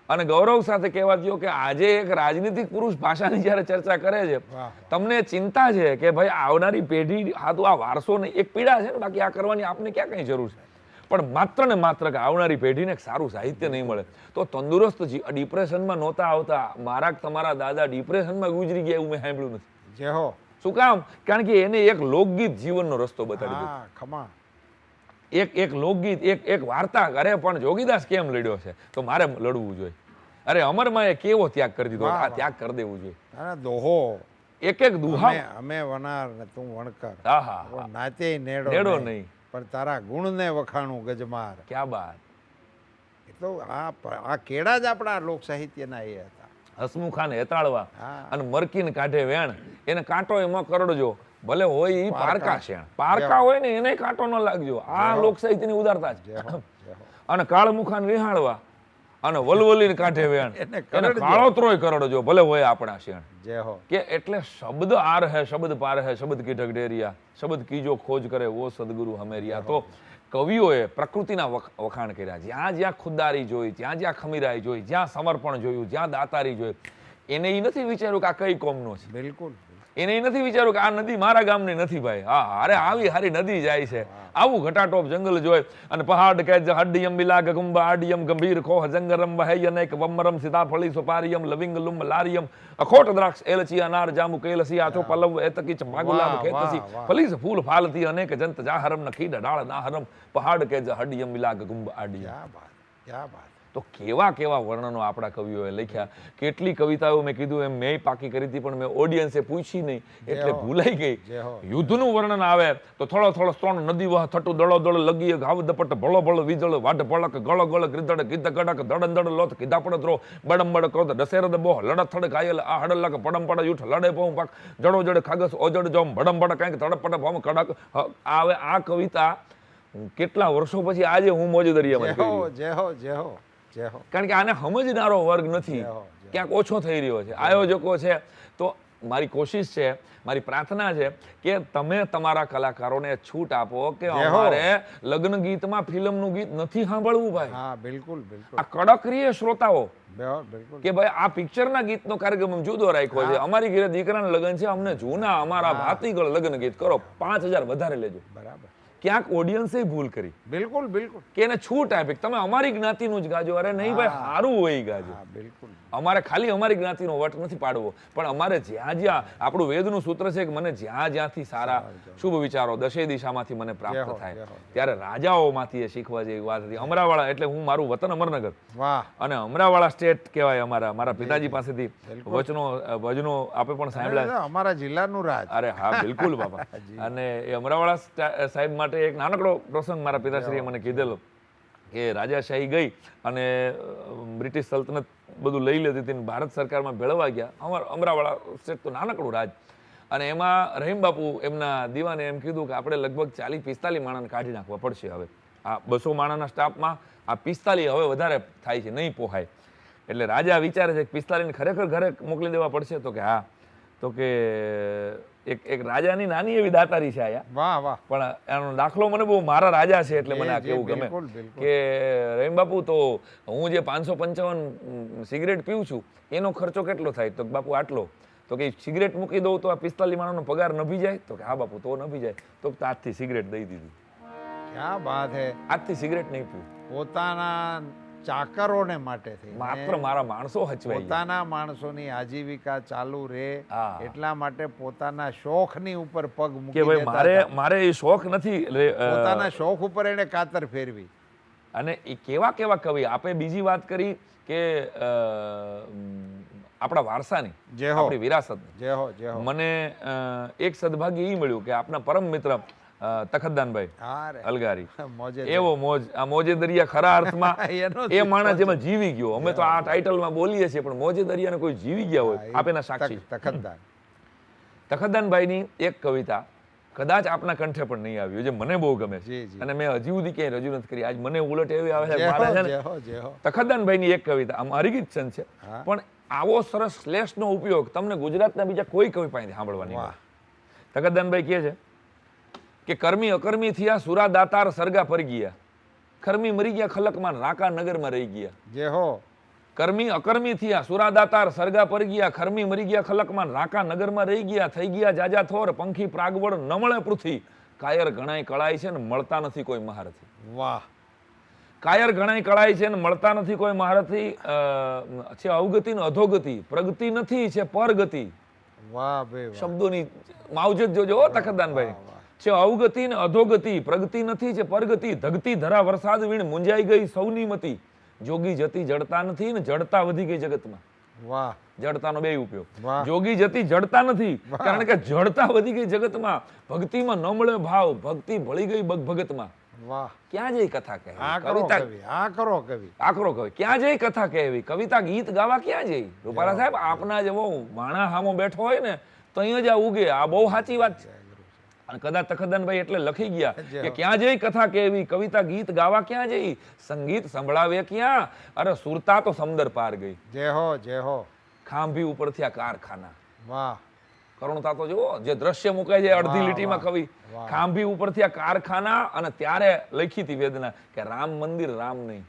અને ગૌરવ સાથે કહેવા દો કે આજે એક રાજનીતિક પુરુષ ભાષાની જ્યારે ચર્ચા કરે છે, વાહ. તમને ચિંતા છે કે ભાઈ આવનારી પેઢી, હા તો આ વારસો ને એક પીડા છે ને, બાકી આ કરવાની આપને ક્યાં કઈ જરૂર છે. પણ માત્ર ને માત્ર કે આવનારી પેઢીને એક સારું સાહિત્ય નહીં મળે તો તંદુરસ્ત ડિપ્રેશનમાં નહોતા આવતા. મારા તમારા દાદા ડિપ્રેશનમાં ગુજરી ગયા એવું મેં સાંભળ્યું નથી. જય હો. શું કામ? કારણ કે એને એક લોકગીત જીવનનો રસ્તો બતાડી દીધો. હા, ખમા. એક લોકગીત, એક વાર્તા. અરે પણ જોગીદાસ કેમ લડ્યો છે તો મારે લડવું જોઈએ. અરે અમરમાં એ કેવો ત્યાગ કરી દીધો, આ ત્યાગ કરી દેવું જોઈએ. ના, દોહો. એક દુહા. અમે વનાર ને તું વણકર. આહા, પણ નાચે નેડો નેડો નહીં. નહીં. પણ તારા ગુણને વખાણું ગજમાર. ક્યાં બાત. એ તો આ કેળા જ આપણા લોક સાહિત્યના એ હતા. હસમુખાને હેતાળવા હા. અને મરકીને કાઢે વેણ, એને કાંટો એમાં કરડજો, ભલે હોય ઈ પારકા શેણ. પારકા જય હો. હોય ને એને કાંટો ન લાગજો. આ લોક સાહિત્યની ઉદારતા છે. જય હો, જય હો. અને કાળમુખાને વિહાળવા અને વલવલીને કાંઠે વેણ, એને એને કરડજો. કાળોતરોય કરડજો, ભલે હોય આપણા શેણ. જય હો. કે એટલે શબ્દ આર હે, શબ્દ પાર હે, શબ્દ કી ઢગઢેરિયા, શબ્દ કીજો ખોજ કરે વો સદગુરુ હમેરિયા. તો કવિઓએ પ્રકૃતિના વખાણ કર્યા. જ્યાં જ્યાં ખુદદારી જોઈ, જ્યાં જ્યાં ખમીરાઈ જોઈ, જ્યાં સમર્પણ જોયું, જ્યાં દાતારી જોઈ, એને એ નથી વિચાર્યું કે આ કઈ કોમનો છે. બિલકુલ. એને ઈ નથી વિચાર્યું કે આ નદી મારા ગામની નથી ભાઈ. હા, અરે આવી હારી નદી જાય છે, આવું ઘટાટોપ જંગલ જોય અને પહાડ કે હડ્ડિયમ બિલાગ ગુંબ આડિયમ ગંભીર ખોહ જંગરમ વહૈયનેક વમરમ સીતાફળી સુપારિયમ લવિંગ લુંબ લારિયમ અખોટ દ્રાક્ષ એલચી અનાર જામુ કેલસિયા ચો પલવ એતકી ચંપાગુલાબ ખેતસી ફલીસ ફૂલ ફાલતી અનેક જંત જાહરમ નખીડ ડાળ નાહરમ પહાડ કે હડ્ડિયમ બિલાગ ગુંબ આડિયમ. ક્યાં બાત, ક્યાં બાત. તો કેવા કેવા વર્ણનો આપણા કવિઓએ લખ્યા. કેટલી કવિતાઓ મેં કીધું એમ મેં પાકી કરી હતી પણ મેં ઓડિયન્સે પૂછી નહીં એટલે ભૂલાઈ ગઈ. યુદ્ધનું વર્ણન આવે તો થોડો થોડો સ્ત્રોણ નદી વહ થટું દળો દળ લગીએ ઘાવ દપટ ભળો ભળ વીજળ વાઢ ભળક ગળો ગળ ગીધડ ગીધ ગડક દડન દડ લોથ કીધા પડ દ્રો બડમ બડ ક્રોધ દશેરદ બોહ લડત થડ ઘાયલ આ હડલક પડમ પડ યુઠ લડે પૌ પાક જડો જડ ખાગસ ઓજડ જોમ ભડમ બડ કાંઈક તડપડ ભમ કડક. આવે આ કવિતા કેટલા વર્ષો પછી આજે હું મોજ દરિયામાં કરી. કારણ કે આને સમજનારો વર્ગ નથી, ક્યાંક ઓછો થઈ રહ્યો છે. આયોજકો છે તો મારી કોશિશ છે, મારી પ્રાર્થના છે કે તમે તમારા કલાકારોને છૂટ આપો કે અમારે લગ્ન ગીતમાં ફિલ્મનું ગીત નથી સાંભળવું ભાઈ. હા, બિલકુલ બિલકુલ. આ કડકરીય શ્રોતાઓ બિલકુલ કે ભાઈ આ પિક્ચરના ગીતનો કાર્યક્રમ જુદો રાખ્યો છે, અમારી ઘરે દીકરાના લગ્ન છે, અમને જૂના અમારા ભાતીગળ લગ્ન ગીત કરો, 5000 વધારે લેજો. બરાબર. ક્યાંક ઓડિયન્સે ભૂલ કરી. બિલકુલ બિલકુલ. કે એને છૂટ આપી તમે અમારી જ્ઞાતિનું જ ગાજો. અરે નહીં ભાઈ, સારું હોય ગાજો. બિલકુલ. અમારે ખાલી અમારી જ્ઞાતિનો વટ નથી પાડવો, પણ અમારે જ્યાં જ્યાં આપણું વેદનું સૂત્ર છે કે મને જ્યાં જ્યાંથી સારા શુભ વિચારો દશે દિશામાંથી મને પ્રાપ્ત થાય ત્યારે રાજાઓમાંથી એ શીખવા જેવી વાત હતી. અમરાવાળા એટલે હું મારું વતન અમરનગર, અને અમરાવાળા સ્ટેટ કહેવાય. મારા પિતાજી પાસેથી ભજનો આપે પણ સાંભળ્યા. અમારા જિલ્લાનું રાજ. અરે હા, બિલકુલ બાપા. અને એ અમરાવાળા સાહેબ માટે એક નાનકડો પ્રસંગ મારા પિતાશ્રીએ મને કીધેલો કે રાજાશાહી ગઈ અને બ્રિટિશ સલ્તનત બધું લઈ લેતી હતી, ભારત સરકારમાં ભેળવા ગયા. અમરાવાળા સ્ટેટ તો નાનકડું રાજ, અને એમાં રહીમ બાપુ એમના દીવાને એમ કીધું કે આપણે લગભગ 40-45 માણસને કાઢી નાખવા પડશે. હવે આ 200 માણસના સ્ટાફમાં આ 45 હવે વધારે થાય છે, નહીં પોહાય. એટલે રાજા વિચારે છે કે 45 ને ખરેખર ઘરે મોકલી દેવા પડશે. તો કે હા, તો કે એક રાજાની નાની એવી દાતારી છે આયા. વાહ વાહ. પણ એનો દાખલો મને બહુ મારા રાજા છે એટલે મને આ કેવું ગમે કે રહીમ બાપુ તો હું જે 555 સિગરેટ પીઉં છું એનો ખર્ચો કેટલો થાય? તો બાપુ આટલો. તો કે સિગરેટ મૂકી દઉં તો આ 45 માણસનો પગાર નભી જાય? તો કે હા બાપુ, તો નભી જાય. તો આજથી સિગરેટ દઈ દીધી. ક્યાં વાત હે. આજથી સિગરેટ નહીં પીવું. પોતાના ચાકરોને માટે થઈ, માત્ર મારા માણસો હચવાય, પોતાના માણસોની આજીવિકા ચાલુ રહે એટલા માટે પોતાના શોખની ઉપર પગ મૂકી કે ભાઈ મારે એ શોખ નથી, પોતાના શોખ ઉપર એને કાતર ફેરવી. અને એ કેવા કેવા કવિ. આપે બીજી વાત કરી કે આપણા વારસાની, આપણી વિરાસતની. મને એક સદભાગ્ય એ મળ્યું કે આપના પરમ મિત્ર તખતદાનભાઈ અલગારી, એવો મોજ, આ મોજે દરિયા ખરા અર્થમાં એ માણસ જેમાં જીવી ગયો. અમે તો આ ટાઇટલમાં બોલીએ છીએ પણ મોજે દરિયાને કોઈ જીવી ગયા હોય, આપેના સાક્ષી. તખતદાનભાઈની એક કવિતા કદાચ આપના કંઠે પણ નહીં આવ્યું, જે મને બહુ ગમે છે અને મેં હજી સુધી ક્યાંય રજૂ નથી કરી. આજ મને ઉલટ એવી આવે છે તખતદાનભાઈની એક કવિતા, આમ હરિગીત છંદ છે, પણ આવો સરસ શ્લેષનો ઉપયોગ તમને ગુજરાતના બીજા કોઈ કવિ પાસેથી સાંભળવાની. તખતદાનભાઈ કહે છે કે કર્મી અકર્મી થયા સુરા દાતાર સરગા પર ગયા, કર્મી મરી ગયા ખલકમાં રાકા નગરમાં રહી ગયા. કર્મી અકર્મી થયા સુરા દાતાર સરગા પર ગયા, કર્મી મરી ગયા ખલકમાં રાકા નગરમાં રહી ગયા. થઈ ગયા જાજા થોર પંખી પ્રાગવડ ન મળે પૃથ્વી, કાયર ઘણાય કળાય છે ને મળતા નથી કોઈ મહારથી. વાહ. કાયર ઘણાય કળાય છે ને મળતા નથી કોઈ મહારથી. છે અવગતિ ને અધોગતિ, પ્રગતિ નથી છે પરગતિ. વાહ ભાઈ, શબ્દોની માવજત જોજો તખતદાનભાઈ. છે અવગતિ ને અધોગતિ, પ્રગતિ નથી છે પરગતિ. ધગતી ધરા વરસાદ વીણ મુંજાઈ ગઈ સૌની મતી, જોગી જતી જડતા નથી ને જડતા વધી ગઈ જગતમાં. વાહ. જડતાનો બે ઉપયોગ. જોગી જતી જડતા નથી કારણ કે જડતા વધી ગઈ જગતમાં. ભક્તિમાં ન મળે ભાવ, ભક્તિ ભળી ગઈ ભગતમાં. વાહ. ક્યાં જઈ કથા કહે? આકરો કવિ ક્યાં જઈ કથા કહેવી? કવિતા ગીત ગાવા ક્યાં જઈ? રૂપાલા સાહેબ, આપના જેવો માણા હામો બેઠો હોય ને તો અહીંયા જ આ ઉગે. આ બહુ સાચી વાત છે. અને કદાચ તખતદાનભાઈ એટલે લખી ગયા કે ક્યાં જઈ કથા કહેવી, કવિતા ગીત ગાવા ક્યાં જઈ, સંગીત સંભળાવે ક્યાં? અરે સુરતા તો સમંદર પાર ગઈ. જય હો, જય હો. ખાંભી ઉપરથી આ કારખાના. વાહ. કરુણતા તો જુઓ, જે દ્રશ્ય મુકાય છે અડધી લીટીમાં કવિ. ખાંભી ઉપરથી આ કારખાના, અને ત્યારે લખી હતી વેદના કે રામ મંદિર રામ નહીં.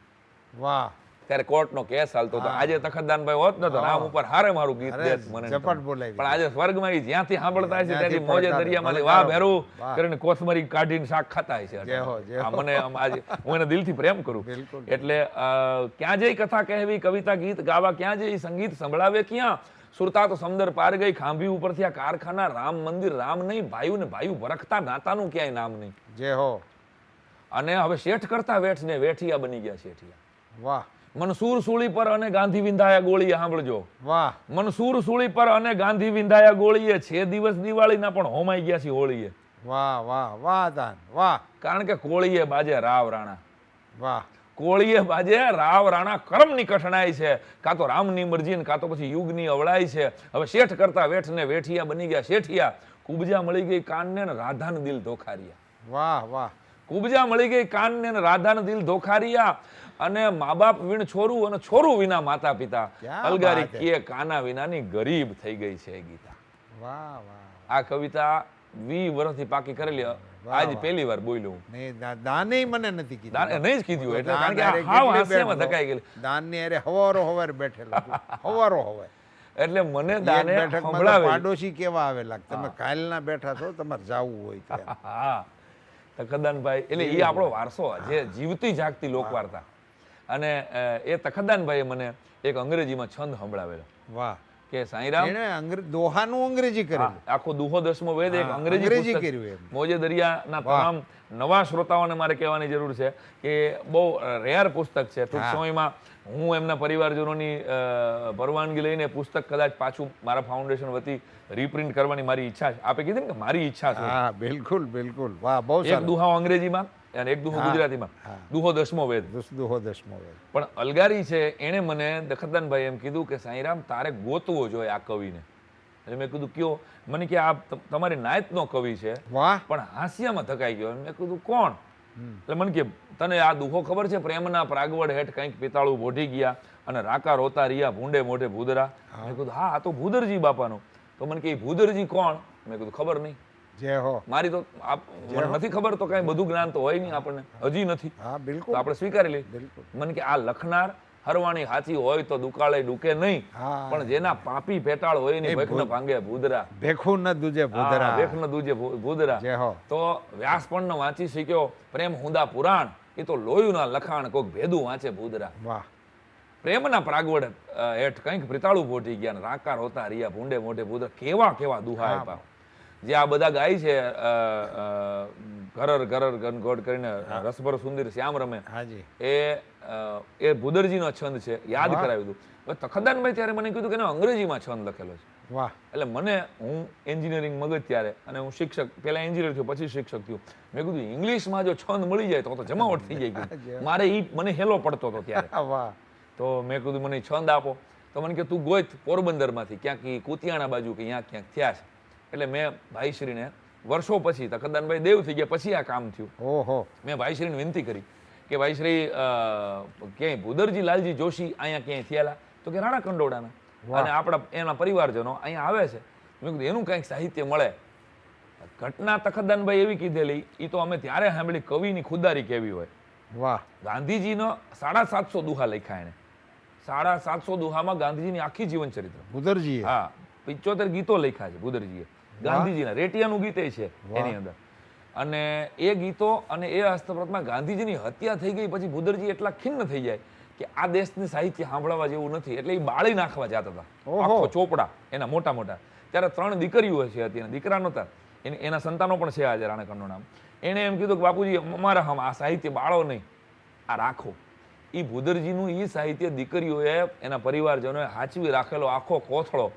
વાહ. ત્યારે કોર્ટનો કેસ હાલતો હતો. આજે તખતદાનભાઈ હોત ને તો રામ ઉપર હારે મારું ગીત દેત મને ને ઝપટ તમે. બોલાવી પણ આજે સ્વર્ગમાં ઈ જ્યાંથી સાંભળતા હશે ત્યાંથી ત્યાંથી મોજે પડકારો, દરિયામાંથી પડકારો. વાહ ભેરું વાહ. કરીને કોથમરી કાઢીને શાક ખાતા હશે. જય હો, જય આ હો. મને આમ આજે હું એને દિલથી પ્રેમ કરું. બિલકુલ. એટલે ક્યાં જઈ કથા કહેવી, કવિતા ગીત ગાવા, ક્યાં જઈ સંગીત સંભળાવે ક્યાં, સુરતા તો સમંદર પાર ગઈ, ખાંભી ઉપરથી આ કારખાના, રામ મંદિર રામ નહીં, ભાઈઓ ને ભાઈઓ વરખતા નાતાનું ક્યાંય નામ નહીં. જય હો. અને હવે શેઠ કરતા વેઠ ને વેઠિયા બની ગયા શેઠિયા. વાહ મનસૂર સૂળી પર અને ગાંધી વિંધાયા ગોળીએ, સાંભળજો, વાહ મનસૂર સૂળી પર અને ગાંધી વિંધાયા ગોળીએ, 6 દિવસ દિવાળીના પણ હોમાઈ ગયા છે હોળીએ. વાહ વાહ વાહ દાન વાહ કારણ કે કોળીએ બાજે રાવ રાણા, વાહ કોળીએ બાજે રાવ રાણા કર્મની કઠણાઈ છે, કાં તો રામની મરજી ને કાં તો પછી યુગની અવળાઈ છે. હવે શેઠ કરતા વેઠ ને વેઠિયા બની ગયા શેઠિયા. કુબજા મળી ગઈ કાનને ને રાધાને દિલ ધોખારિયા. વાહ વાહ કુબજા મળી ગઈ કાનને ને રાધાને દિલ ધોખારિયા. અને મા બાપ વીણ છોરું અને છોરું વિના માતા પિતા, ક્યાં અલગારી બાત હે. કે કાના વિનાની ગરીબ થઈ ગઈ છે ગીતા. વાહ વાહ આ કવિતા 20 વર્ષથી પાકી કરેલી, આજ વાહ. પહેલી વાર બોલ્યો હું. નહીં દાને મને નથી કીધું. દાન નહીં જ કીધું હોય, એટલે દાન કારણ કે હારે આ હાવ કેટલી હાસ્યમાં બેઠો. ધકાઈ ગયેલી. દાનની હારે હવારો હવાર બેઠેલો છું. હવારો હવાર એટલે મને એક દાને બેઠકમાં તો સંભળાવે. પાડોશી કેવા આવેલા, તમે કાલના બેઠા છો, તમારે જાવું હોય ત્યાં. હા, તખતદાનભાઈ એટલે એ આપણો વારસો, જે જીવતી જાગતી લોકવાર્તા. અને એ તખતદાનભાઈએ મને એક અંગ્રેજીમાં છંદ સંભળાવેલો વાહ કે સાંઈરામ, એને દોહાનું અંગ્રેજી કરેલું. આખો દુહો 10મો વેદ એક હા, અંગ્રેજી અંગ્રેજી પુસ્તક. કર્યું એમ. મોજે દરિયાના વાહ. તમામ નવા શ્રોતાઓને મારે કહેવાની જરૂર છે કે બહુ રેર પુસ્તક છે. ટૂંક હા. સમયમાં હું એમના પરિવારજનોની પરવાનગી લઈને પુસ્તક કદાચ પાછું મારા ફાઉન્ડેશન વતી રીપ્રિન્ટ કરવાની મારી ઈચ્છા છે. આપે કીધું ને કે મારી ઈચ્છા છે. હા બિલકુલ બિલકુલ વાહ બહુ એક સારું. દુહો અંગ્રેજીમાં અને એક દુહો હા, ગુજરાતીમાં. હા. દુહો 10મો વેદ. દુહો 10મો વેદ. પણ અલગારી છે એણે મને દખતદાનભાઈ એમ કીધું કે સાંઈરામ તારે ગોતવો જોઈએ આ કવિને. એટલે મેં કીધું કયો? મને કે આ તમારી નાયતનો કવિ છે વાહ પણ હાસ્યમાં થકાઈ ગયો. મેં કીધું કોણ? એટલે મને કે તને આ દુહો ખબર છે? પ્રેમના પ્રાગવડ હેઠ કંઈક પિતાળું બોઢી ગયા અને રાકા રોતા રિયા ભૂંડે મોઢે ભૂદરા. મેં કીધું હા, આ તો ભૂદરજી બાપાનું. તો મને કે ઈ ભૂદરજી કોણ? મેં કીધું ખબર નહીં. જય હો. મારી તો મને નથી ખબર, તો કઈ બધું જ્ઞાન તો હોય નહીં આપણને, હજી નથી, હા તો બિલકુલ આપણે સ્વીકારી લઈએ. બિલકુલ. મને કે આ લખનાર હરવાણી હાચી હોય તો દુકાળે ડૂકે નહીં, હા. પણ જેના પાપી પેટાળ હોય ની ભેખ ન ભાંગે ભૂદરા. ભેખું ન દુજે ભૂદરા. ભેખ ન દૂજે ભૂદરા. જય હો. તો વ્યાસ પણ વાંચી શીખ્યો પ્રેમ હુંદા પુરાણ, એ તો લોયુના લખાણ કોક ભેદું વાંચે ભૂદરા. વાહ પ્રેમના પ્રાગવડ હેઠ કંઈક પ્રિતાળું ભોટી ગયા ને રાકાર હોતા રિયા ભૂંડે મોઢે ભૂદરા. કેવા કેવા દુહા હા. આપ્યા. જે આ બધા ગાય છે ઘરર ઘરર ગનગોડ કરીને રસભર સુંદર શ્યામ રમે, હાજી એ ભૂદરજીનો છંદ છે. યાદ વાહ. કરાવી દઉં. હવે તખતદાનભાઈ ત્યારે મને કીધું કે એને અંગ્રેજીમાં છંદ લખેલો છે. વાહ એટલે મને, હું એન્જિનિયરિંગ મગજ ત્યારે, અને હું શિક્ષક, પહેલા એન્જિનિયર થયો પછી શિક્ષક થયો. મેં કીધું ઇંગ્લિશમાં જો છંદ મળી જાય તો જમાવટ થઈ જાય. મારે ઈ મને હેલો પડતો હતો ત્યારે. વાહ તો મેં કીધું મને છંદ આપો. તો મને કે તું ગોત પોરબંદરમાંથી ક્યાંક ઈ કુતિયાણા બાજુ કે ત્યાં ક્યાંક થયા છે. એટલે મેં ભાઈશ્રીને વર્ષો પછી, તખતદાનભાઈ દેવ થઈ ગયા પછી આ કામ થયું, ઓહો મેં ભાઈશ્રીને વિનંતી કરી કે ભાઈશ્રી ક્યાંય ભૂદરજી લાલજી જોશી અહીંયા ક્યાંય થયેલા? તો કે રાણા કંડોડાના, વાહ. અને આપણા એના પરિવારજનો અહીંયા આવે છે. મેં કીધું એનું કંઈક સાહિત્ય મળે. ઘટના તખતદાનભાઈ એવી કીધેલી, એ તો અમે ત્યારે સાંભળી કવિની ખુદારી કેવી હોય. વાહ ગાંધીજીનો 750 દુહા લખ્યા એને. 750 દુહામાં ગાંધીજીની આખી જીવન ચરિત્ર. ભૂદરજી હા, 75 ગીતો લખ્યા છે ભૂદરજીએ ગાંધીજીના. રેટિયાનું ગીતે છે એની અંદર. અને એ ગીતો અને એ હસ્તપ્રતમાં ગાંધીજીની હત્યા થઈ ગઈ પછી ભૂદરજી એટલા ખિન્ન થઈ જાય કે આ દેશની સાહિત્ય સાંભળવા જેવું નથી, એટલે એ બાળી નાખવા જતા હતા. ઓહો. આખો ચોપડા એના મોટા મોટા. ત્યારે 3 દીકરીઓ છે હતી, દીકરા નહોતા. એના સંતાનો પણ છે આજે રાણા કંડોનામ. એણે એમ કીધું કે બાપુજી અમારા હમ આ સાહિત્ય બાળો નહીં, આ રાખો. એ ભૂદરજીનું એ સાહિત્ય દીકરીઓએ, એના પરિવારજનોએ હાચવી રાખેલો આખો કોથળો,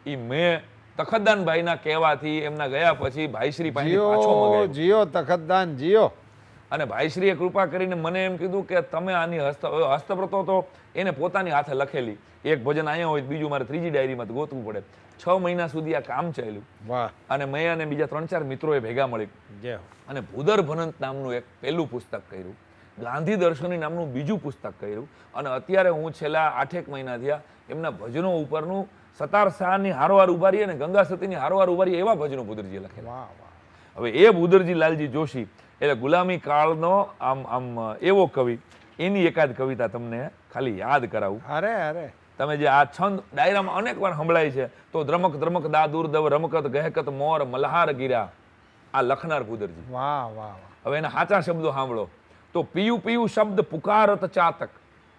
એ મેં તખતદાનભાઈના કહેવાથી એમના ગયા પછી ભાઈશ્રી પાસે પાછો જીઓ મગાવ્યો. જીઓ તખતદાન જીઓ. અને ભાઈશ્રીએ કૃપા કરીને મને એમ કીધું કે તમે આની હસ્તપ્રતો તો એને પોતાની હાથે લખેલી, એક ભજન અહીંયા હોય બીજું મારે ત્રીજી ડાયરીમાં તો ગોતવું પડે. 6 મહિના સુધી આ કામ ચાલ્યું. વાહ અને મેં અને બીજા 3-4 મિત્રોએ ભેગા મળી જય હો. અને ભૂદર ભનંત નામનું એક પહેલું પુસ્તક કર્યું, ગાંધી દર્શની નામનું બીજું પુસ્તક કર્યું, અને અત્યારે હું છેલ્લા 8-1 મહિના થયા એમના ભજનો ઉપરનું સતાર શાહની હારવાર ઉભારી અને ગંગા સતીની હારવાર ઉભારી એવા ભજનો ભૂદરજીએ લખેલા. વાહ વાહ હવે એ ભૂદરજી લાલજી જોશી એટલે ગુલામી કાળનો આમ એવો કવિ એની એકાદ કવિતા તમને ખાલી યાદ કરાવું. અરે અરે તમે જે આ છંદ ડાયરામાં અનેક વાર સંભળાય છે, તો દ્રમક દ્રમક દાદુર દવ રમકત ગહેકત મોર મલ્હાર ગીરા, આ લખનાર ભૂદરજી. વાહ વાહ વાહ. હવે એના સાચા શબ્દો સાંભળો તો પિયુ પિયુ શબ્દ પુકારત ચાતક,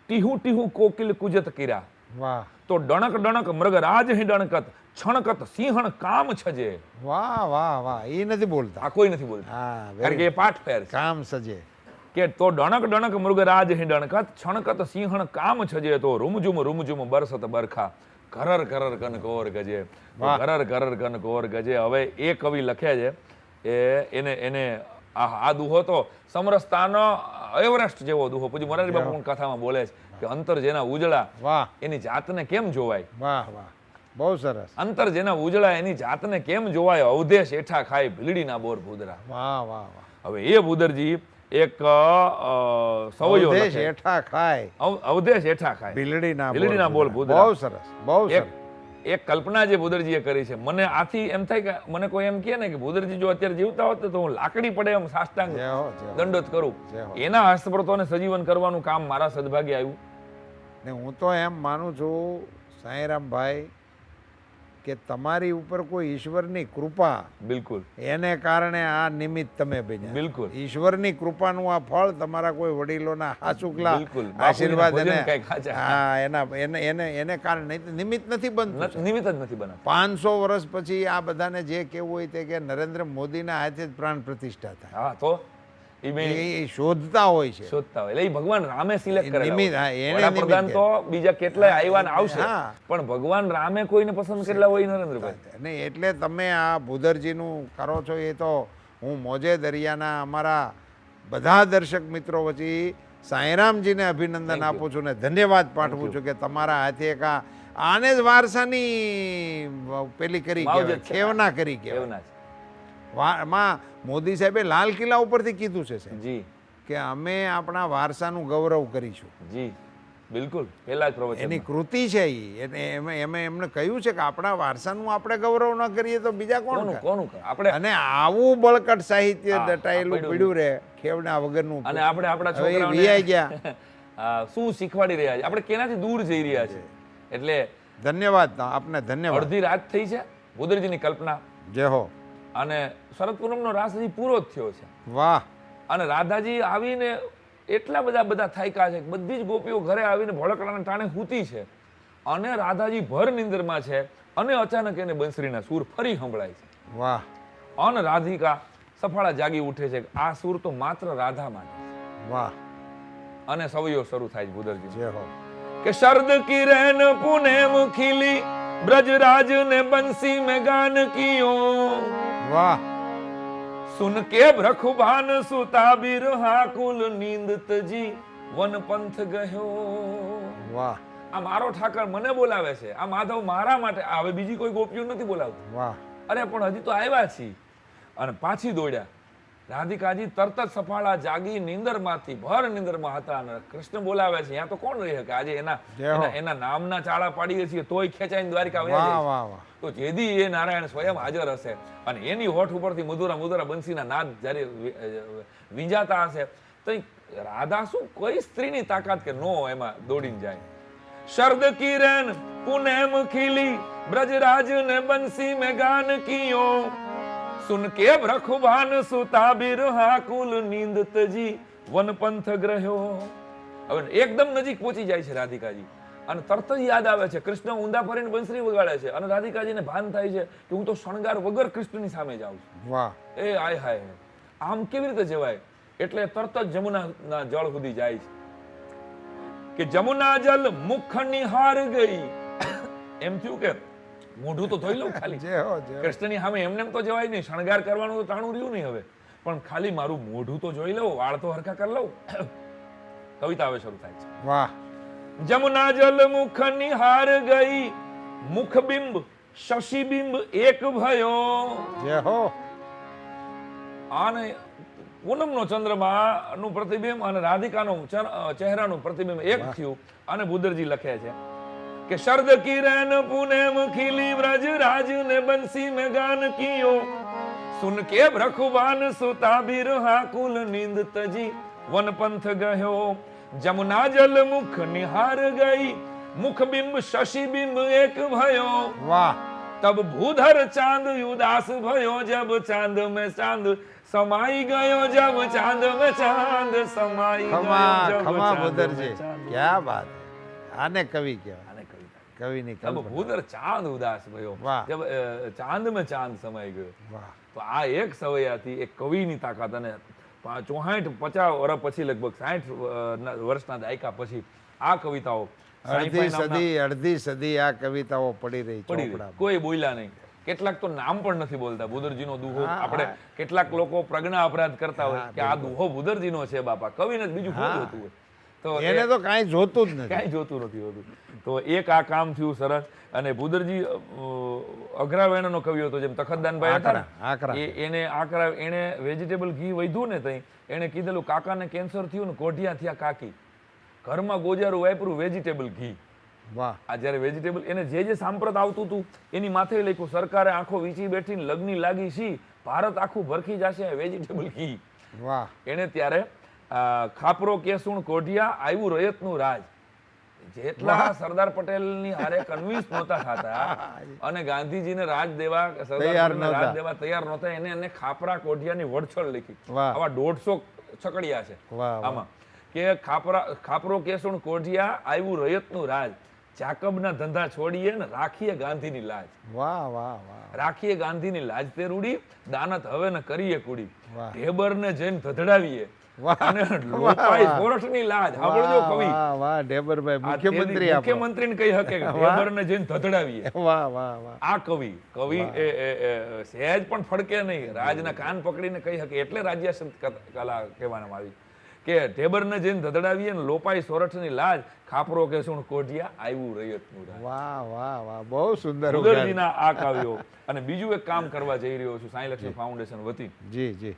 ટીહુ ટીહુ કોકિલ કુજત કીરા, વાહ તો ડણક ડણક મૃગ રાજ હિ ડણકત, છણકત સિંહણ કામ છજે. વાહ વાહ વાહ. એ નથી બોલતા. આ કોઈ નથી બોલતા, હા કારણ કે એ પાઠ ફેર છે. કામ સજે. કે તો ડણક ડણક મૃગ રાજ હિ ડણકત, છણકત સિંહણ કામ છજે, તો રૂમઝુમ બરસત બરખા, ઘરર ઘરર કનકોર ગજે. વાહ. ઘરર ઘરર કનકોર ગજે. હવે એ કવિ લખે છે એને આ દુહો તો સમરસતાનો એવરેસ્ટ જેવો દુહો. પછી મોરારી બાપુ પણ કથામાં બોલે છે કે અંતર જેના ઉજળા વાહ એની જાતને કેમ જોવાય. વાહ વાહ. બહુ સરસ. અંતર જેના ઉજળા એની જાતને કેમ જોવાય, અવધેશ એઠા ખાય ભીલડીના બોર ભૂદરા. વાહ વાહ વાહ. હવે એ ભૂદરજી એક સવયો અવધેશ લખે. હેઠા ખાય અવધેશ એઠા ખાય ભીલડીના બોલ ભૂદરા. બહુ સરસ બહુ સરસ. એક કલ્પના જે ભૂદરજીએ કરી છે, મને આથી એમ થાય કે મને કોઈ એમ કહે ને કે ભૂદરજી જો અત્યારે જીવતા હોત તો હું લાકડી પડે એમ સાષ્ટાંગ જય હો જય હો. દંડોત કરું. જય હો. એના હસ્તપ્રતોને સજીવન કરવાનું કામ મારા સદભાગ્ય આવ્યું. ને હું તો એમ માનું છું સાંઈરામભાઈ કે તમારી ઉપર કોઈ ઈશ્વરની કૃપા, બિલકુલ એને કારણે આ નિમિત્ત તમે બન્યા. બિલકુલ ઈશ્વરની કૃપાનું આ ફળ તમારા કોઈ વડીલોના હાચુકલા બિલકુલ. આશીર્વાદ બાપુજીના ભોજન એને કાંઈક હાચા. હા એને કારણે નહીં તો નિમિત્ત નથી બનતું. નિમિત્ત જ નથી બનાવતા. 500 વર્ષ પછી આ બધાને જે કહેવું હોય તે કે નરેન્દ્ર મોદીના હાથે જ પ્રાણ પ્રતિષ્ઠા થાય. હા તો એ બે એ શોધતા હોય છે. શોધતા હોય. એટલે એ ભગવાન રામે સિલેક્ટ કરેલા નિમિત્ત, હોય. હા, એને વડાપ્રધાન નિમિત્ત. તો બીજા કેટલાય આવ્યા ને આવશે, હા. પણ ભગવાન રામે કોઈને પસંદ કરેલા હોય નરેન્દ્રભાઈ. નહીં એટલે તમે આ ભૂદરજીનું કરો છો એ તો હું મોજે દરિયાના અમારા બધા દર્શક મિત્રો વચ્ચે સાંઈરામજીને અભિનંદન આપું છું ને ધન્યવાદ પાઠવું છું કે તમારા હાથે એક આને જ વારસાની પેલી કરી માવજત કહેવાય, છે. ખેવના કરી એવું કહેવાય. ના છે. માં મોદી સાહેબે લાલ કિલ્લા ઉપરથી કીધું છે સાહેબ, જી કે અમે આપણા વારસાનું ગૌરવ કરીશું. જી બિલકુલ. પહેલા જ પ્રવચન. એની કૃતિ છે એમને કહ્યું છે કે આપણા વારસાનું આપણે ગૌરવ ન કરીએ તો બીજા કોણ કોનું કરે? કોનું કરે? આપણે અને આવું બળકટ સાહિત્ય હા, દટાયેલું પડ્યું. પડ્યું રે ખેવના વગરનું. અને આપણે આપણા હવે એ છોકરાઓને વિયાઈ ગયા. શું શીખવાડી રહ્યા છે, આપણે કેનાથી દૂર જઈ રહ્યા છે. એટલે ધન્યવાદ આપને ધન્યવાદ. અડધી રાત થઈ છે. ભૂદરજીની કલ્પના જય હો. અને શરદ પૂનમનો રાસ હજી પૂરો જ થયો છે. વાહ અને રાધાજી આવીને એટલા બધા થાક્યા છે, બધી જ ગોપીઓ ઘરે આવીને ભોળકડાના ટાણે હૂતી છે, અને રાધાજી ભર નિંદરમાં છે, અને અચાનક એને બંસરીના સૂર ફરી સંભળાય છે. વાહ અને રાધિકા સફાળા જાગી ઉઠે છે. આ સૂર તો માત્ર રાધા માટે છે. વાહ. અને સવૈયો શરૂ થાય છે ભૂદરજી. જય હો. કે શરદ કિરણ પુનેમ ખીલી, ब्रजराज ने बंसी में गान कियो, વાહ सुन के ब्रखुबान सुता बिरहा कुल नींद तजी વન પંથ ગયો. વાહ આ મારો ઠાકર મને બોલાવે છે, આ માધવ મારા માટે. હવે બીજી કોઈ ગોપીઓ નથી બોલાવતી. વાહ. અરે પણ હજી તો આવ્યા છીએ. અને પાછી દોડ્યા. રાધિકાજી તરત જ સફાળા જાગી નીંદરમાંથી, ભર નીંદરમાં હતા, અને કૃષ્ણ બોલાવે છે. ત્યાં તો કોણ રહી શકે? આજે એના નામના ચાળા પાડીએ છીએ તોય ખેંચાઈને દ્વારિકા વયા જાય છે. વાહ વાહ. તો જેદી એ નારાયણ સ્વયં હાજર હશે અને એની હોઠ ઉપરથી મધુરા મધુરા બંસીના નાદ જ્યારે વીંજાતા હશે, તો રાધા શું કોઈ સ્ત્રીની તાકાત કે નો એમાં દોડીને જાય. શરદ કિરણ પુનેમ ખીલી, બ્રજરાજ ને બંસી में गान कियो, सुन के ब्रखुबान सुता बिरहा कुल नींद तजी वन पंथ ग्रह्यो. હવે એકદમ નજીક પહોંચી જાય છે રાધિકાજી, અને તરત જ યાદ આવે છે કૃષ્ણ ઊંધા ફરીને બંસરી વગાડે છે, અને રાધિકાજીને ભાન થાય છે કે હું તો શણગાર વગર કૃષ્ણની સામે જાઉં છું. વાહ. એ આય હાય, આમ કેવી રીતે જવાય? એટલે તરત જ જમુના જળ સુધી જાય છે કે જમુના જલ મુખ નિહાર ગઈ. એમ થયું કે મોઢું તો ધોઈ લઉં ખાલી. જય હો જય હો. કૃષ્ણની સામે એમને એમ તો જવાય નહીં, શણગાર કરવાનું તો ટાણું રહ્યું નહીં હવે, પણ ખાલી મારું મોઢું તો જોઈ લઉં, વાળ તો હરખા કરી લઉં. કવિતા હવે શરૂ થાય છે. વાહ. જમુના જલ મુખ નિહાર ગઈ, મુખ બિંબ શશી બિંબ એક ભયો. જય હો. આને પૂનમનો ચંદ્રમા નું પ્રતિબિંબ અને રાધિકાનો ચહેરાનું પ્રતિબિંબ એક થયું. અને ભૂદરજી લખે છે કે શરદ કિરણ પુનેમ ખીલી, વ્રજ રાજ ને બંસી में गान कियो, सुन के ब्रखुबान सुता बिरहा कुल नींद तजी वन पंथ गयो. જમુના જલ મુખ નિહાર ગઈ, મુખ બિંબ શશી બિંબ એક ભયો, વાહ તબ ભૂધર ચાંદ ઉદાસ ભયો, જબ ચાંદ મેં ચાંદ સમાઈ ગયો, જબ ચાંદ મેં ચાંદ સમાઈ ખમા ગયો, જબ ખમા ચાંદ ભૂધરજી, મેં ચાંદ. ક્યા બાત હે. આને કવિ કહેવાય, આને કવિતા. કવિની તબ કલ્પના. ભૂધર ચાંદ ઉદાસ ભયો, વાહ. જબ ચાંદ મેં ચાંદ સમાઈ ગયો. વાહ તો આ એક સવૈયાથી એક કવિની તાકાત. અને 54-50 વર્ષ પછી, લગભગ 60 વર્ષના દાયકા પછી આ કવિતાઓ અડધી સદી આ કવિતાઓ પડી રહી પડી રહી. ચોપડામાં. કોઈ બોલ્યા નહીં. કેટલાક તો નામ પણ નથી બોલતા. બુદરજીનો દુહો હા, આપણે કેટલાક લોકો પ્રજ્ઞા અપરાધ કરતા હોય હા, કે આ દુહો બુદરજીનો છે બાપા, કવિને જ બીજું શું જોતું હોય. તો એને તો કાંઈ જોતું જ નથી. કાંઈ જોતું નથી હોતું. તો એક આ કામ થયું સરસ. અને ભૂદરજી અઘરા વેણનો કવિ હતો, જેમ તખતદાનભાઈ હતા આકરા. ને, એને આકરા, એને વેજીટેબલ ઘી વધ્યું ને તઈ એને કીધેલું કાકાને કેન્સર થયું ને કોઢિયા થયા કાકી, ઘરમાં ગોજારું વાપરું વેજીટેબલ ઘી. વાહ આ જ્યારે વેજીટેબલ એને જે સાંપ્રત આવતું હતું એની માથે લખ્યું, સરકારે આંખો વીંચી બેઠીને લગ્ની લાગી સી, ભારત આખું ભરખી જશે વેજીટેબલ ઘી. વાહ એને ત્યારે ખાપરો કેસુણ કોઢિયા આવ્યું રયતનું રાજ. જેટલા સરદાર પટેલની હારે કન્વિન્સ નહોતા થતા અને ગાંધીજીને રાજ દેવા, સરદાર પટેલને રાજ દેવા તૈયાર નહોતા, એને ખાપરા કોઢિયાની વડછળ લખી. વાહ. આવા 150 છકડિયા છે વાહ, વાહ. આમાં, કે ખાપરો કેસુણ કોઢિયા આવ્યું રયતનું રાજ, જાકબના ધંધા છોડીએ ને રાખીએ ગાંધીની લાજ. વાહ વાહ વાહ રાખીએ ગાંધીની લાજ તે રૂડી, દાનત હવે ને કરીએ કુડી, વાહ. ઢેબરને જઈને ધધડાવીએ વાહ. અને લોપાઈ સોરઠની લાજ. સાંભળજો કવિ, વાહ વાહ ઢેબરભાઈ આ મુખ્યમંત્રી આપણો. મુખ્યમંત્રીને કહી શકે કે ઢેબરને જઈને ધધડાવીએ. વાહ વાહ વાહ આ કવિ સહેજ પણ ફડકે નહીં, રાજના કાન પકડીને કહી શકે. એટલે રાજ્ય કલા કહેવામાં આવી કે ઢેબરને જઈને ધધડાવીએ ને લોપાઈ સોરઠની લાજ, ખાપરો કેસુણ કોઢિયા આવ્યું રયતનું રાજ. વાહ વાહ વાહ બહુ સુંદર ઉગાડ્યું. ભૂદરજીના આ કાવ્યો. અને બીજું એક કામ કરવા જઈ રહ્યો છું સાંઈ લક્ષ્મી ફાઉન્ડેશન વતી. જી જી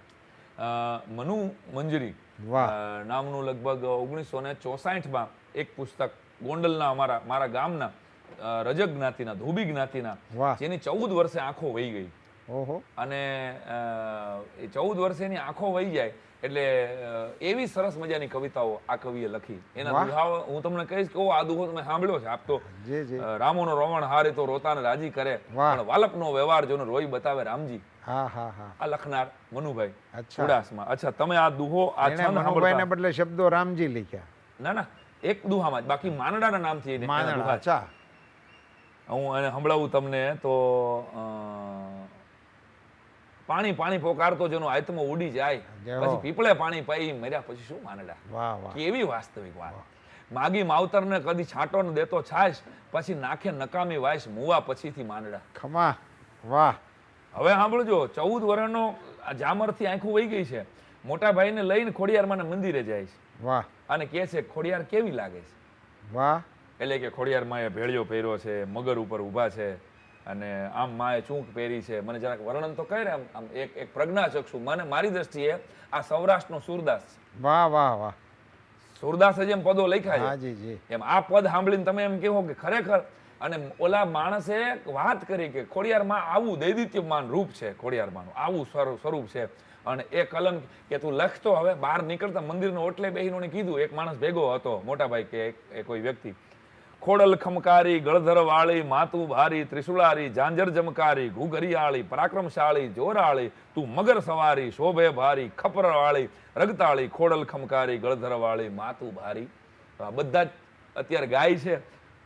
મનુ મંજરી વાહ. નામનું લગભગ 1964માં એક પુસ્તક ગોંડલના મારા ગામના રજક જ્ઞાતિના, ધોબી જ્ઞાતિના, વાહ. જેની 14 વર્ષે આંખો વહી ગઈ. ઓહો અને એ 14 વર્ષેની આંખો વહી જાય એટલે એવી સરસ મજાની કવિતાઓ આ કવિએ લખી. એના વાહ. દુહાઓ હું તમને કહીશ કે આ દુહો તમે સાંભળ્યો છે આપ તો. જી જી રામોનો રોવણ હારે તો રોતાને રાજી કરે, વાહ. પણ વાલપનો વ્યવહાર જોને રોઈ બતાવે રામજી. હા હા હા આ લખનાર મનુભાઈ અચ્છા. ચુડાસમા. અચ્છા, તમે આ દુહો આ એણે છંદ મનુભાઈને સાંભળતા? બદલે શબ્દો રામજી લખ્યા. ના ના, એક દુહામાં જ, બાકી માનડાના નામથી એના માનડા દુહા છે. અચ્છા હું એને સંભળાવું તમને તો પાણી પાણી પોકારતો જેનો આત્મો ઉડી જાય, જય હો. પછી પીપળે પાણી પાઈ મર્યા પછી શું માનડા. વાહ વાહ કેવી વાસ્તવિક વાત. માગી માવતરને કદી છાંટો ને દેતો છાશ, પછી નાખે નકામી વાયસ મુવા પછીથી માનડા. ખમા વાહ હવે સાંભળજો, 14 વર્ષનો જામરથી આંખું વહી ગઈ છે. મોટા ભાઈને લઈને ખોડિયારમાંના મંદિરે જાય છે વાહ અને કહે છે ખોડિયાર કેવી લાગે છે. વાહ એટલે કે ખોડિયાર માએ ભેળિયો પહેર્યો છે, મગર ઉપર ઊભા છે અને આમ માએ ચૂંક પહેરી છે. મને જરાક વર્ણન તો કરે આમ એક પ્રજ્ઞાચક્ષુ. મને મારી દ્રષ્ટિએ આ સૌરાષ્ટ્રનો સુરદાસ છે. વાહ વાહ વાહ સુરદાસે જેમ પદો લખ્યા હા છે જી જી એમ આ પદ સાંભળીને તમે એમ કહો કે ખરેખર. અને ઓલા માણસે વાત કરી કે ખોડિયારમાં આવું દૈદિત્યમાન રૂપ છે, ખોડિયારમાંનું આવું સ્વરૂપ છે. અને એ કલમ કે તું લખતો. હવે બહાર નીકળતા મંદિરનો ઓટલે બેહીને કીધું, એક માણસ ભેગો હતો, મોટાભાઈ કે કોઈ વ્યક્તિ, ખોડલ ખમકારી, ગળધર વાળી, માતું ભારી, ત્રિશુળારી, ઝાંઝર જમકારી, ઘુઘરિયાળી, પરાક્રમશાળી, જોરાળી, તું મગર સવારી, શોભે ભારી, ખપર વાળી, રગતાળી, ખોડલ ખમકારી, ગળધર વાળી, માતું ભારી. આ બધા જ અત્યારે ગાય છે,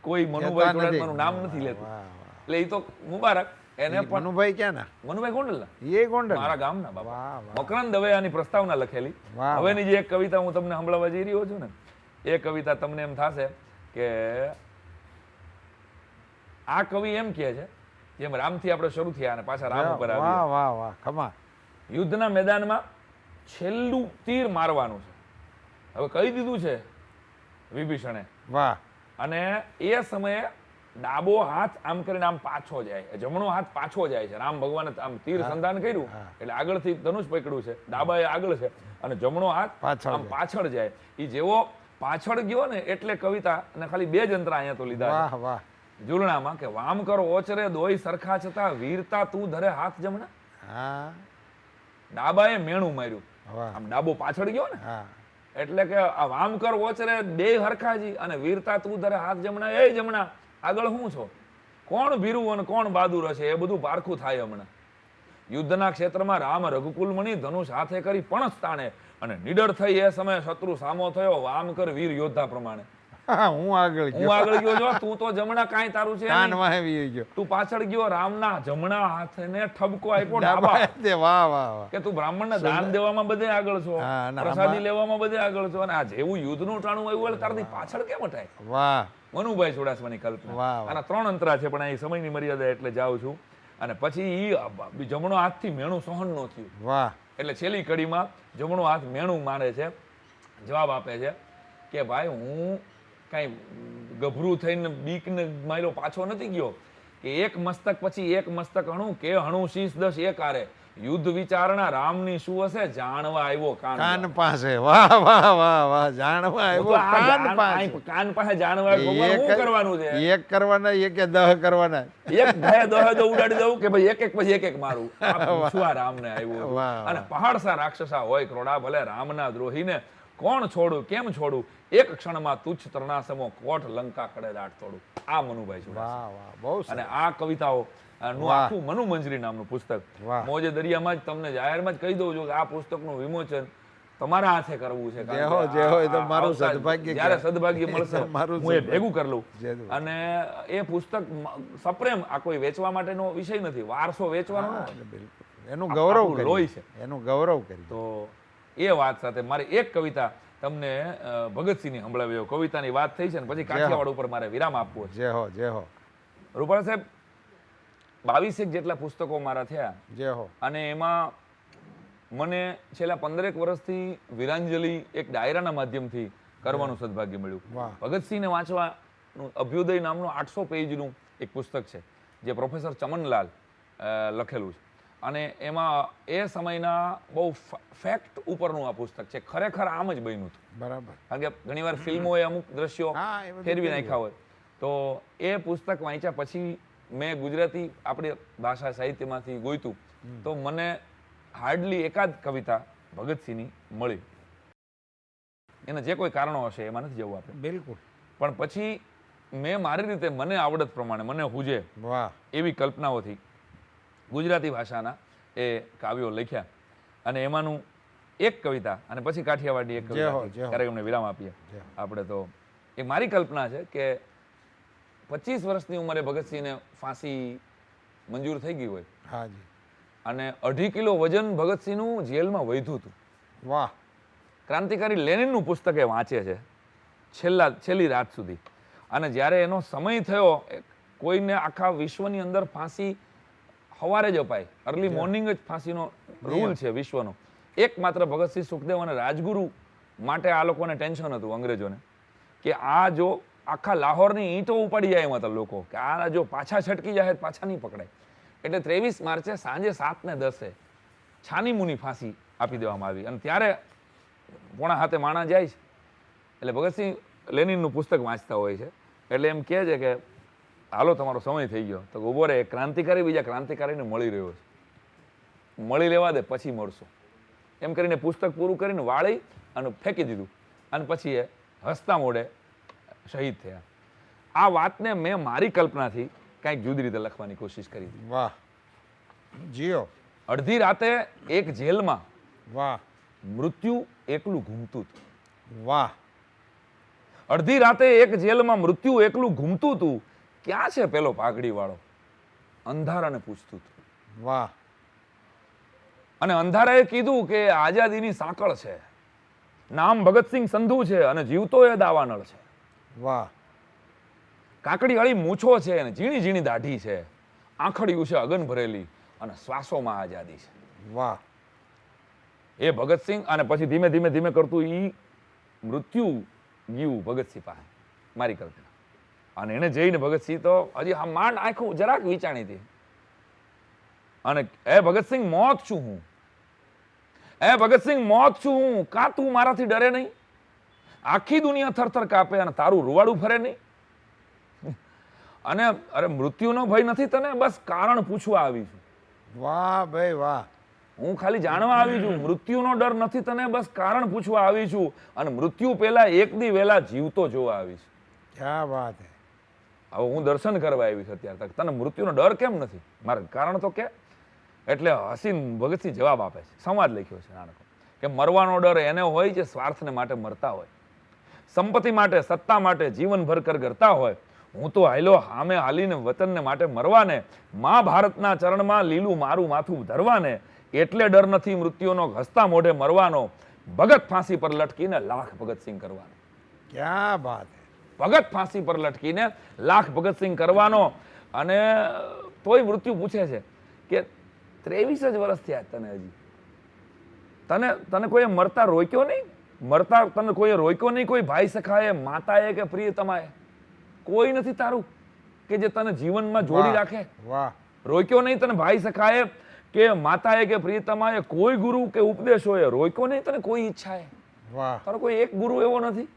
કોઈ મનુભાઈ ચુડાસમાનું નામ નથી લેતું. વાહ વાહ એટલે એ તો મુબારક એને પણ. મનુભાઈ ક્યાં ના મનુભાઈ ગોંડલના, એ ગોંડલ મારા ગામના બાબા. વાહ વાહ મકરંદ દવે આની પ્રસ્તાવના લખેલી. વાહ. હવેની જે એક કવિતા હું તમને સંભળાવવા જઈ રહ્યો છું ને, એ કવિતા તમને એમ થશે કે આ કવિ એમ કહે છે જેમ રામથી આપણે શરૂ થયા અને પાછા રામ ઉપર વાહ આવ્યા. વાહ વાહ ખમા યુદ્ધના મેદાનમાં છેલ્લું તીર મારવાનું છે, હવે કહી દીધું છે વિભીષણે. વાહ અને એ સમયે ડાબો હાથ આમ કરીને આમ પાછો જાય, જમણો હાથ પાછો જાય છે. રામ ભગવાને આમ તીર સંધાન કર્યું એટલે આગળથી ધનુષ પકડ્યું છે, ડાબા એ આગળ છે અને જમણો હાથ પાછળ આમ પાછળ જાય. એ જેવો પાછળ ગયો ને એટલે કવિતા અને ખાલી 2 જ અંતરા અહીંયા તો લીધા છે વાહ વાહ ઝૂલણામાં કે વામ કરો ઓચરે દોય સરખા છતાં વીરતા તું ધરે હાથ જમણા. હા ડાબાએ મેણું માર્યું, વાહ આમ ડાબો પાછળ ગયો ને હા એટલે કે આ વામ કર ઓચરે બે હરખાજી અને વીરતા તું ધરે હાથ જમણા એ જમણા આગળ હું છો કોણ ભીરું અને કોણ બહાદુર હશે એ બધું પારખું થાય હમણાં યુદ્ધના ક્ષેત્રમાં રામ રઘુકુલમણી ધનુષ હાથે કરી પણ તાણે અને નિડર થઈ એ સમયે શત્રુ સામો થયો વામ કર વીર યોદ્ધા પ્રમાણે હું આગળ હું આગળ ગયો જો તું તો જમણા કાંઈ તારું છે કાન નહીં. વાહે વી ગયો તું પાછળ ગયો રામના જમણા હાથને ઠપકો આપ્યો ડાબા વાહ વાહ વાહ કે તું બ્રાહ્મણને દાન દેવામાં બધે આગળ છો હા, અને પ્રસાદી લેવામાં બધે આગળ છો અને આ જેવું યુદ્ધનું ટાણું આવ્યું એટલે તારાથી પાછળ કેમ હટાય વાહ મનુભાઈ ચુડાસમાની કલ્પના વાહ, વાહ. આના 3 અંતરા છે પણ અહીં સમયની મર્યાદા એટલે જાઉં છું અને પછી ઈ જમણો હાથથી મેણું સહન ન થયું વાહ એટલે છેલ્લી કડીમાં જમણો હાથ મેણું મારે છે જવાબ આપે છે કે ભાઈ હું કાંઈ ગભરું થઈને બીકને માર્યો પાછો નથી ગયો કે એક મસ્તક પછી એક મસ્તક હણું કે હણું શીશ દસ એક આરે યુદ્ધ વિચારણા રામની શું હશે જાણવા આવ્યો કાન પાસે વાહ વાહ વાહ વાહ જાણવા આવ્યો કાન પાસે કાન પાસે જાણવા આવ્યો ભગવાન શું કરવાનું છે એક કરવાના એક કે 10 કરવાના એક ભય દોહે દો ઉડાડી દઉં કે ભાઈ એક એક પછી એક એક મારું આ પૂછવા રામને આવ્યું વાહ. અને પહાડસા રાક્ષસા હોય ક્રોડા ભલે રામના દ્રોહીને કોણ છોડું કેમ છોડું એક ક્ષણમાં તુચ્છ તરણાસમો કોટ લંકા કડે દાટ તોડું આ મનુભાઈ છે વાહ વાહ બહુ અને આ કવિતાઓ નું વાહ. આખું મનુ મંજરી નામનું પુસ્તક વાહ. મોજે દરિયામાં જ તમને જાહેરમાં જ કહી દઉં છું કે આ પુસ્તકનું વિમોચન તમારા હાથે કરવું છે કારણ જે કે હો, જે હો, એ તો આ મારું આવતા સદભાગ્ય જ્યારે કહેવાય. સદભાગ્ય મળશે મારું હું એ સદભાગ્ય. ભેગું કરી લઉં જે દઉં. અને એ પુસ્તક સપ્રેમ આ કોઈ વેચવા માટેનો વિષય નથી વારસો વેચવાનો હા, નથી. બિલકુલ એનું ગૌરવ આપણું લોહી કરી છે. એનું ગૌરવ કરી તો એ વાત સાથે મારી એક કવિતા તમને ભગતસિંહની સંભળાવી કવિતાની વાત થઈ છે ને પછી કાઠિયાવાડ ઉપર મારે વિરામ આપવો છે જે હો રૂપાલા સાહેબ 22 જેટલા પુસ્તકો મારા થયા જે હો અને એમાં મને છેલ્લા 15 વર્ષથી વીરાંજલિ એક ડાયરાના માધ્યમથી કરવાનું સદભાગ્ય મળ્યું વાહ. ભગતસિંહને વાંચવાનું અભ્યુદય નામનું 800 પેજનું એક પુસ્તક છે જે પ્રોફેસર ચમનલાલ લખેલું છે અને એમાં એ સમયના બહુ ફેક્ટ ઉપરનું આ પુસ્તક છે ખરેખર આમ જ બન્યું હતું બરાબર કારણ કે ઘણીવાર ફિલ્મોએ અમુક દ્રશ્યો હા, એ બધું ફેરવી કર્યું. નાખ્યા હોય તો એ પુસ્તક વાંચ્યા પછી મેં ગુજરાતી આપણી ભાષા સાહિત્યમાંથી ગોઈતું તો મને હાર્ડલી એકાદ કવિતા ભગતસિંહની મળી એના જે કોઈ કારણો હશે એમાં નથી જવું આપણે બિલકુલ પણ પછી મેં મારી રીતે મને આવડત પ્રમાણે મને હુજે વાહ એવી કલ્પનાઓથી ગુજરાતી ભાષાના એ કાવ્યો લખ્યા અને એમાંનું એક કવિતા અને પછી કાઠિયાવાડની એક જે હો, કવિતા જે હો. કાર્યક્રમને વિરામ આપીએ જે હો. આપણે તો એ મારી કલ્પના છે કે 25 વર્ષની ઉંમરે ભગતસિંહને ફાંસી મંજૂર થઈ ગઈ હોય હાજી અને 2.5 કિલો વજન ભગતસિંહનું જેલમાં વધ્યું હતું વાહ ક્રાંતિકારી લેનિનનું પુસ્તક એ વાંચે છે છેલ્લી રાત સુધી અને જ્યારે એનો સમય થયો કોઈને આખા વિશ્વની અંદર ફાંસી સવારે જ અપાય અર્લી મોર્નિંગ જ ફાંસીનો રૂલ છે વિશ્વનો એકમાત્ર ભગતસિંહ સુખદેવ અને રાજગુરુ માટે આ લોકોને ટેન્શન હતું અંગ્રેજોને કે આ જો આખા લાહોરની ઈંટો ઉપાડી જાય એમ હતા લોકો કે આ જો પાછા છટકી જાય પાછા નહીં પકડાય એટલે 23 માર્ચે સાંજે 7:10 છાની મુની ફાંસી આપી દેવામાં આવી અને ત્યારે 6:30 માણા જાય છે એટલે ભગતસિંહ લેનિનનું પુસ્તક વાંચતા હોય છે એટલે એમ કહે છે કે હાલો તમારો સમય થઈ ગયો તો ઉભો રહે ક્રાંતિકારી બીજા ક્રાંતિકારીને મળી રહ્યો છે મળી લેવા દે પછી મળશો એમ કરીને પુસ્તક પૂરું કરીને વાળી અને ફેંકી દીધું અને પછી એ હસતા મોઢે શહીદ થયા આ વાતને મેં મારી કલ્પનાથી કંઈક જુદી રીતે લખવાની કોશિશ કરી હતી વાહ જીઓ અડધી રાતે એક જેલમાં વાહ મૃત્યુ એકલું ઘૂમતું હતું વાહ અડધી રાતે એક જેલમાં મૃત્યુ એકલું ઘૂમતું હતું ક્યાં છે પેલો પાઘડી વાળો અંધારાને પૂછતું હતું વાહ અને અંધારાએ કીધું કે આઝાદીની સાંકળ છે નામ ભગતસિંહ સંધુ છે અને જીવતો એ દાવાનળ છે વાહ કાકડી વાળી મૂછો છે અને ઝીણી ઝીણી દાઢી છે આંખડિયું છે અગન ભરેલી અને શ્વાસોમાં આઝાદી છે વાહ એ ભગતસિંહ અને પછી ધીમે ધીમે ધીમે કરતું ઈ મૃત્યુ ગયું ભગતસિંહ પાસે મારી કલ્પના અને એને જઈને ભગતસિંહ તો હજી આ માંડ આંખું જરાક વિચાણી હતી અને એ ભગતસિંહ મોત છું હું એ ભગતસિંહ મોત છું હું કાં તું મારાથી ડરે નહીં આખી દુનિયા થરથર કાપે અને તારું રૂવાડું ફરે નહીં અને અરે મૃત્યુનો ભય નથી તને બસ કારણ પૂછવા આવી છું વાહ ભાઈ વાહ હું ખાલી જાણવા આવી છું, મૃત્યુનો ડર નથી તને, બસ કારણ પૂછવા આવી છું, અને મૃત્યુ પહેલા એક દી વહેલા જીવતો જોવા આવી છું. ક્યા વાત હે. હવે હું દર્શન કરવા આવી છું અત્યાર તક, તને મૃત્યુનો ડર કેમ નથી? મારે કારણ તો કે. એટલે હસીન ભગતસિંહ જવાબ આપે છે, સંવાદ લખ્યો છે નાનકો, કે મરવાનો ડર એને હોય જે સ્વાર્થને માટે મરતા હોય, સંપત્તિ માટે, સત્તા માટે જીવનભર કરતા હોય. હું તો હાલ્યો હામે હાલીને વતનને માટે મરવાને, મહાભારતના ચરણમાં લીલું મારું માથું ધરવાને, એટલે ડર નથી મૃત્યુનો ઘસતા મોઢે મરવાનો, ભગત ફાંસી પર લટકીને લાખ ભગતસિંહ કરવાનો. ક્યા બાત હે. ભગત ફાંસી પર લટકીને લાખ ભગતસિંહ કરવાનો. અને તોય મૃત્યુ પૂછે છે કે 23 જ વર્ષ થયા તને, હજી તને કોઈએ મરતા રોક્યો નહીં? મરતા તને કોઈએ રોક્યો નહીં? કોઈ ભાઈ સખાએ, માતાએ કે પ્રિયતમાએ કોઈ નથી તારું કે જે તને જીવનમાં જોડી રાખે? વાહ. રોક્યો નહીં તને ભાઈ સખાએ કે માતાએ કે પ્રિયતમાએ, કોઈ ગુરુ કે ઉપદેશોએ રોક્યો નહીં તને કોઈ ઈચ્છાએ? વાહ. તારો કોઈ એક ગુરુ એવો નથી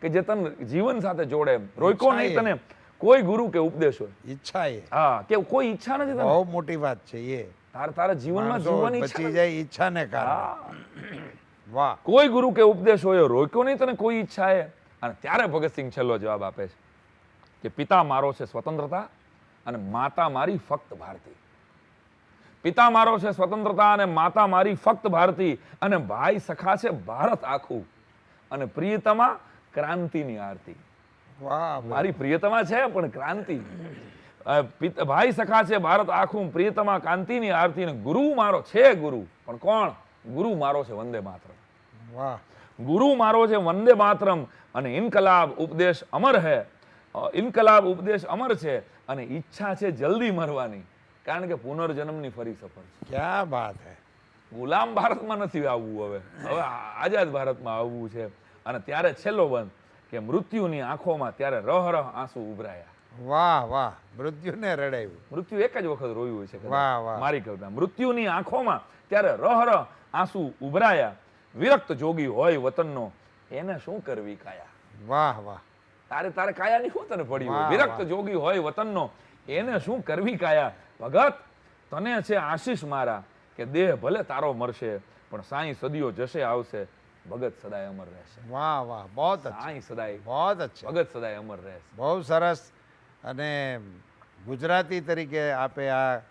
કે જે તને જીવન સાથે જોડે? રોક્યો નહીં તને કોઈ ગુરુ કે ઉપદેશોએ? ઈચ્છા એ. હા, કે કોઈ ઈચ્છા નથી તને? બહુ મોટી વાત છે એ. તારા જીવનમાં જીવવાની બચી જાય ઈચ્છાને કારણે. વાહ. કોઈ ગુરુ કે ઉપદેશોએ રોક્યો નહીં તને કોઈ ઈચ્છાએ. અને ત્યારે ભગતસિંહ છેલ્લો જવાબ આપે છે કે પિતા મારો છે સ્વતંત્રતા અને માતા મારી ફક્ત ભારતી. પિતા મારો છે સ્વતંત્રતા અને માતા મારી ફક્ત ભારતી, અને ભાઈ સખા છે ભારત આખું, અને પ્રિયતમા ક્રાંતિની આરતી. વાહ. મારી પ્રિયતમા છે પણ ક્રાંતિ. ભાઈ સખા છે ભારત આખું, પ્રિયતમા કાંતિની આરતી, ને ગુરુ મારો છે ગુરુ, પણ કોણ? ગુરુ મારો છે વંદે માતરમ. વાહ. ગુરુ મારો છે વંદે માતરમ, અને ઇનકલાબ ઉપદેશ અમર હે. ઇનકલાબ ઉપદેશ અમર છે, અને ઈચ્છા છે જલ્દી મરવાની, કારણ કે પુનર્જન્મની ફરી સફર છે. ક્યા બાત હે. ગુલામ ભારતમાં નથી આવવું, હવે આઝાદ ભારતમાં આવવું છે. અને ત્યારે છેલ્લો બંધ કે મૃત્યુની આંખોમાં ત્યારે રહ રહ આંસુ ઉભરાયા. વાહ વાહ. મૃત્યુને રડાવ્યું. મૃત્યુ એક જ વખત રોયું હોય છે કદાચ. વાહ વાહ. મારી કલ્પના. મૃત્યુની આંખોમાં ત્યારે રહ રહ આંસુ ઉભરાયા, વિરક્ત જોગી હોય વતનનો એને શું કરવી કાયા. વાહ વાહ. તારે કાયાની શું તને પડી હોય? વાહ, વિરક્ત વાહ. જોગી હોય વતનનો એને શું કરવી કાયા. ભગત તને છે આશીષ મારા કે દેહ ભલે તારો મરશે, પણ સાંઈ સદીઓ જશે આવશે, ભગત સદાય અમર રહેશે. વાહ વાહ. બહુત અચ્છા. સાંઈ સદાય, બહુત અચ્છા. ભગત સદાય અમર રહેશે. બહુ સરસ. અને ગુજરાતી તરીકે આપે આ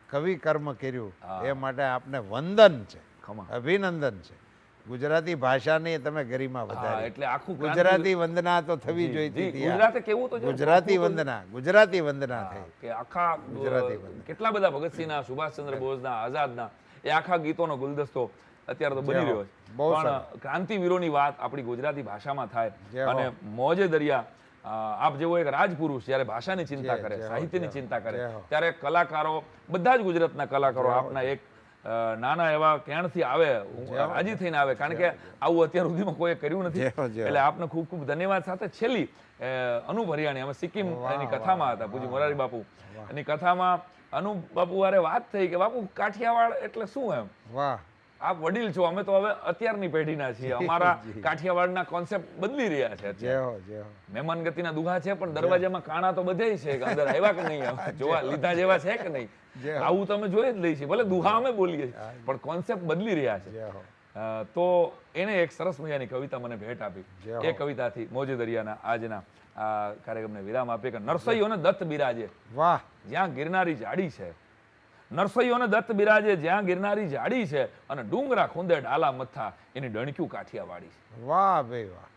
કવિ કર્મ કર્યું એ માટે આપને વંદન છે, ખમા. અભિનંદન છે. ગુજરાતી ભાષાની તમે ગરિમા હા, વધારી. એટલે આખું ગુજરાતી વંદના તો થવી જી, જોઈતી જી, હતી યાર. ગુજરાતે કેવું તો છે. ગુજરાતી વંદના. ગુજરાતી વંદના હા, થઈ. કે આખા ગુજરાતી વંદના. કેટલા બધા ભગતસિંહના, સુભાષચંદ્ર બોઝના, આઝાદના એ આખા ગીતોનો ગુલદસ્તો અત્યારે તો બની જય હો. રહ્યો છે. બહુ પણ ક્રાંતિવીરોની વાત આપણી ગુજરાતી ભાષામાં થાય, જય હો. અને મોજે દરિયા આપ જેવો એક રાજપુરુષ જ્યારે ભાષાની ચિંતા જય, કરે, જય હો, સાહિત્યની જય હો, ચિંતા કરે, જય હો. ત્યારે કલાકારો, બધા જ ગુજરાતના કલાકારો આપના એક નાના એવા કેણથી આવે, રાજી થઈને આવે, કારણ કે આવું અત્યાર સુધીમાં કોઈ કર્યું નથી. જય હો, જય હો. એટલે આપને ખૂબ ખૂબ ધન્યવાદ. સાથે છેલ્લી અનુપ હરિયાણી, અમે સિક્કિમ એની કથામાં હતા, પૂજ્ય મોરારી બાપુ એની કથામાં અનુપ બાપુ વારે વાત થઈ કે બાપુ કાઠિયાવાડ એટલે શું? એમ વાહ. આપ વડીલ છો, અમે તો હવે અત્યારની પેઢીના છીએ, અમારા કાઠિયાવાડના કોન્સેપ્ટ બદલી રહ્યા છે. જય હો, જય હો. મહેમાન ગતિના દુહા છે, પણ દરવાજામાં કાણા તો બધે છે કે અંદર આવ્યા કે નહીં, જોવા લીધા જેવા છે કે નહીં, જય હો. આવું તમે જોઈ જ લઈ છે. ભલે દુહા અમે બોલીએ છીએ, પણ કોન્સેપ્ટ બદલી રહ્યા છે. જય હો. તો એને એક સરસ મજાની કવિતા મને ભેટ આપી. જય હો. એ કવિતાથી મોજે દરિયાના આજના આ કાર્યક્રમને વિરામ આપીએ કે નરસૈયોને દત્ત બિરાજે વાહ. જ્યાં ગિરનારી જાડી છે. નરસૈયોને દત્ત બિરાજે જ્યાં ગિરનારી જાડી છે, અને ડુંગરા ખૂંદે ડાલા મથા એની ડણક્યું કાઠિયાવાડી છે. વાહ ભાઈ વાહ.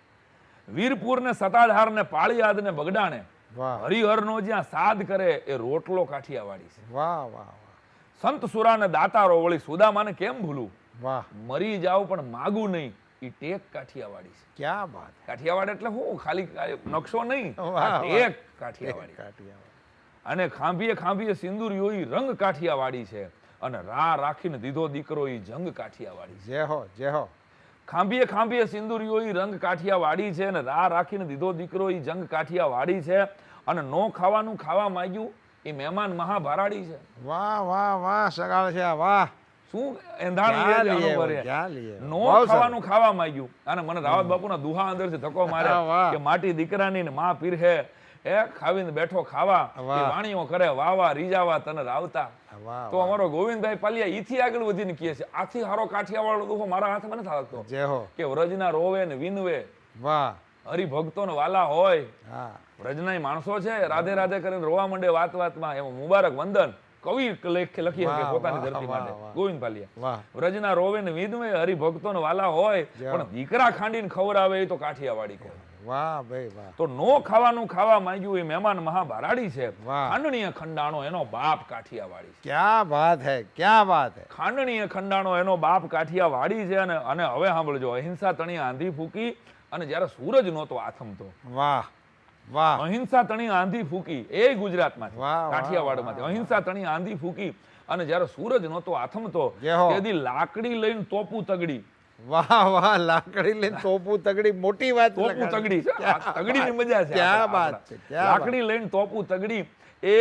વીરપુરને સતાધારને પાળિયાદને બગડાને વાહ હરિહરનો જ્યાં સાદ કરે એ રોટલો કાઠિયાવાડી છે. વાહ વાહ વાહ. સંત સુરાને દાતારો વળી સુદામાને કેમ ભૂલું, વાહ. મરી જાવ પણ માગું નહીં ઈ ટેક કાઠિયાવાડી છે. ક્યા બાત. કાઠિયાવાડ એટલે હું ખાલી નકશો નહીં, વાહ, આ વાહ. ટેક કાઠિયાવાડી. કાઠિયાવાડ. અને ખાંભીએ ખાંભીએ સિંદુરિયોઈ રંગ કાઠિયાવાડી છે, અને રા રાખીને દીધો દીકરો ઈ જંગ કાઠિયાવાડી છે. જય હો, જય હો. ખાંભીએ ખાંભીએ સિંદુરિયોઈ રંગ કાઠિયાવાડી છે, અને રા રાખીને દીધો દીકરો ઈ જંગ કાઠિયાવાડી છે, અને નો ખાવાનું ખાવા માંગ્યું એ મહેમાન મહાભારાડી છે. વાહ વાહ વાહ. સગાળ છે આ. વાહ. શું એંધાણ ક્યાં લીએ છે લીએ અનુભવે. ભાઈ, ક્યાં લીએ. નો બહુ સરસ. ખાવાનું ખાવા માંગ્યું, અને મને રાવત બાપુના દુહા અંદરથી ધક્કો વાહ, માર્યા વાહ. કે માટી દીકરાની ને માં પીર હે એ ખાવીને બેઠો ખાવા વાહ. એ વાણીઓ કરે વાવા રીજાવા તને રાવતા વાહ તો અમારો ગોવિંદભાઈ પાલિયા ઈથી આગળ વધીને કહે છે આથી હારો કાઠિયાવાડો દુહો મારા હાથમાં નથી લાગતો જય હો કે વ્રજના રોવે ને વિનવે વાહ હરિભક્તોને વાલા હોય હા વ્રજના માણસો છે રાધે રાધે કરીને રોવા માંડે વાત વાતમાં એમાં મુબારક વંદન કવિ લખી શકે વાહ, પોતાની વાહ, ધરતી વાહ, માટે વાહ. ગોવિંદ પાલિયા વાહ વ્રજના રોવે ને વિનવે હરિભક્તોને વાલા હોય જય. પણ દીકરા ખાંડીને ખવડાવે એ તો કાઠિયાવાડી કહે વાહ ભાઈ વાહ તો નો ખાવાનું ખાવા માંગ્યું એ મહેમાન મહાભારાડી છે વાહ. ખાંડણીય ખંડાણો એનો બાપ કાઠિયાવાડી છે ક્યાં વાત હે ક્યાં વાત હે ખાંડણીય ખંડાણો એનો બાપ કાઠિયાવાડી છે અને હવે સાંભળજો અહિંસા તણી આંધી ફૂકી અને જ્યારે સૂરજ નહોતો આથમતો વાહ વાહ અહિંસા તણી આંધી ફૂકી એ ગુજરાતમાંથી વાહ, વાહ, કાઠિયાવાડમાંથી અહિંસા તણી આંધી ફૂકી અને જ્યારે સૂરજ નહોતો આથમતો જય હો. તેથી લાકડી લઈને તોપું તગડી વાહ વાહ લાકડી લઈને તોપું તગડી મોટી વાત તોપું લગાડી. તગડી છે આ તગડીની મજા છે ક્યાં આપણા- વાત છે, ક્યાં વાત. લાકડી લઈને તોપું તગડી એ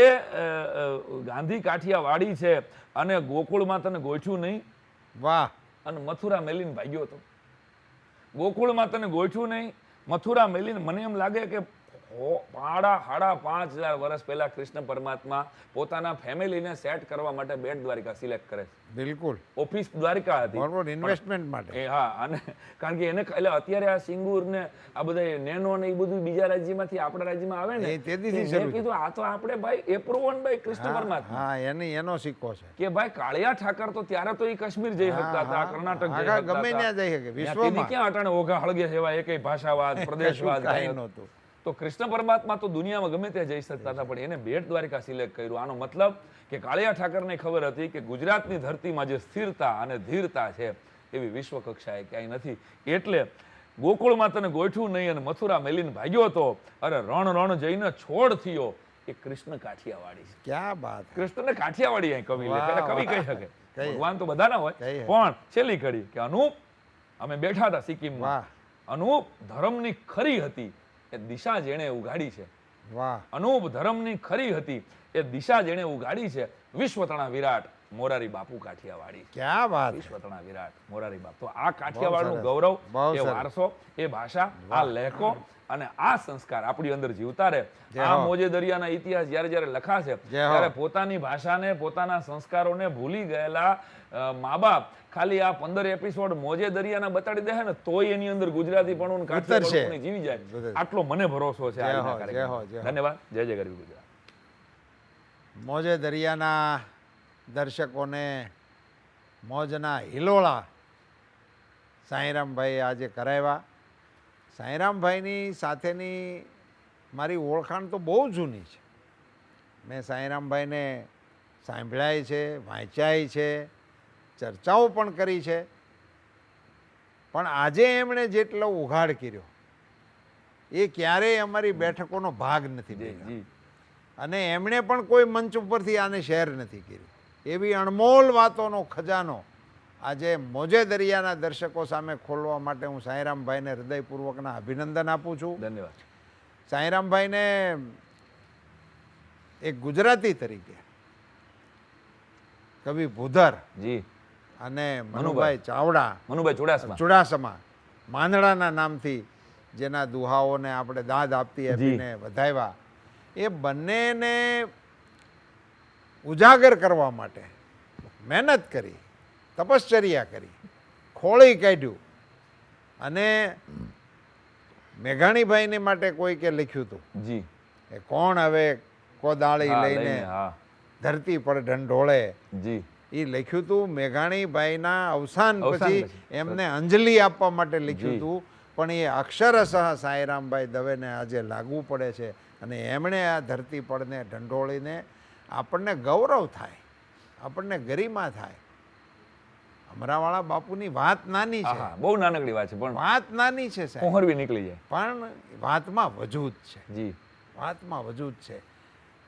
ગાંધી કાઠિયાવાડી છે અને ગોકુળમાં તને ગોઠ્યું નહીં વાહ અને મથુરા મેલીને ભાગ્યો હતો ગોકુળમાં તને ગોઠ્યું નહીં મથુરા મેલીને મને એમ લાગે કે 5,500 વર્ષ પહેલા કૃષ્ણ પરમાત્મા પોતાના ફેમિલીને સેટ કરવા માટે બેટ દ્વારિકા સિલેક્ટ કરે છે બિલકુલ ઓફિસ દ્વારિકા હતી બરોબર ઇન્વેસ્ટમેન્ટ માટે એ હા અને કારણ કે એને એટલે અત્યારે આ સિંગુર ને આ બધા નેનો ને એ બધું બીજા રાજ્યમાંથી આપણા રાજ્યમાં આવે ને એ તેદીથી મેં શરૂ કીધું આ તો આપણે ભાઈ એપ્રુવન ભાઈ કૃષ્ણ પરમાત્મા હા એનો સિક્કો છે કે ભાઈ કાળિયા ઠાકર તો ત્યારે તો એ કાશ્મીર જઈ શકતા હતા કર્ણાટક જઈ આગળ શકતા ગમે હતા ત્યાં જઈ શકે ત્યાં વિશ્વમાં તેથી ક્યાં અટાણે ઓઘા હળગે સેવા એકેય ભાષાવાદ પ્રદેશવાદ કાંઈ કાંઈ નહોતું તો કૃષ્ણ પરમાત્મા તો દુનિયામાં ગમે ત્યાં જઈ શકતા હતા પણ એને બેટ દ્વારિકા સિલેક્ટ કર્યું આનો મતલબ કે કાળિયા ઠાકરને ખબર હતી કે ગુજરાતની ધરતીમાં જે સ્થિરતા અને ધીરતા છે એવી વિશ્વ કક્ષાએ ક્યાંય નથી એટલે ગોકુળમાં તને ગોઠવું નહીં અને મથુરા મેલીને ભાગ્યો હતો અરે રણ રણ જઈને છોડ થયો એ કૃષ્ણ કાઠિયાવાડી છે ક્યાં બાત કૃષ્ણને કાઠિયાવાડી અહીં કવિ લે એટલે કવિ કહી શકે કહી. ભગવાન તો બધાના હોય કહી શકે. પણ છેલ્લી કડી કે અનુપ અમે બેઠા હતા સિક્કિમમાં વાહ અનુપ ધર્મની ખરી હતી એ દિશા જેણે ઉગાડી છે વાહ અનુપ ધર્મની ખરી હતી એ દિશા જેણે ઉગાડી છે વિશ્વતણા વિરાટ મોરારી બાપુ કાઠિયાવાડી ક્યાં વાત વિશ્વતણા વિરાટ મોરારી બાપુ તો આ કાઠિયાવાડનું સરસ. ગૌરવ બહુ એ સરસ. વારસો એ ભાષા આ લહેકો અને આ સંસ્કાર આપણી અંદર જીવતા રહે જય આ હો. મોજે દરિયાના ઇતિહાસ જ્યારે જ્યારે લખાશે જય હો. ત્યારે પોતાની ભાષાને પોતાના સંસ્કારોને ભૂલી ગયેલા મા બાપ ખાલી આ 15 એપિસોડ મોજે દરિયાના બતાડી દે ને તોય એની અંદર ગુજરાતી પણ ઉતરશે. જીવી જાય ઉતરશે. આટલો મને ભરોસો છે જય આજના હો, જય કાર્યક્રમમાં. હો, જય હો. ધન્યવાદ જય જય ગરવી ગુજરાત મોજે દરિયાના દર્શકોને મોજના હિલોળા સાંઈરામભાઈ આજે કરાવ્યા સાંઈરામભાઈની સાથેની મારી ઓળખાણ તો બહુ જૂની છે મેં સાંઈરામભાઈને સાંભળ્યા છે વાંચ્યા છે ચર્ચાઓ પણ કરી છે પણ આજે એમણે જેટલો ઉઘાડ કર્યો એ ક્યારેય અમારી બેઠકોનો ભાગ નથી જી બન્યો જી અને એમણે પણ કોઈ મંચ ઉપરથી આને શેર નથી કર્યું એવી અણમોલ વાતોનો ખજાનો આજે મોજે દરિયાના દર્શકો સામે ખોલવા માટે હું સાંઈરામભાઈને હૃદયપૂર્વકના અભિનંદન આપું છું ધન્યવાદ સાંઈરામભાઈને એક ગુજરાતી તરીકે કવિ ભૂધર જી અને મનુભાઈ ચાવડા મનુભાઈ ચુડાસમા ચુડાસમા માંદડાના નામથી જેના દુહાઓને આપણે દાદ આપતી આપીને વધાવ્યા એ બંનેને ઉજાગર કરવા માટે મહેનત કરી તપશ્ચર્યા કરી ખોળી કાઢ્યું અને મેઘાણીભાઈને માટે કોઈકે લખ્યું હતું જી એ કોણ હવે કોદાળી હા, લઈને હા ધરતી પર ઢંઢોળે જી એ લખ્યું હતું મેઘાણીભાઈના અવસાન અવસાન પછી પછી. એમને અંજલિ આપવા માટે લખ્યું જી. હતું પણ એ અક્ષરશઃ સાંઈરામભાઈ દવેને આજે લાગુ પડે છે અને એમણે આ ધરતી પડને ઢંઢોળીને આપણને ગૌરવ થાય આપણને ગરિમા થાય અમરાવાળા બાપુની વાત નાની છે હા બહુ નાનકડી વાત છે પણ વાત નાની છે સાહેબ પહોંરવી નીકળી જાય પણ વાતમાં વજૂદ છે જી વાતમાં વજૂદ છે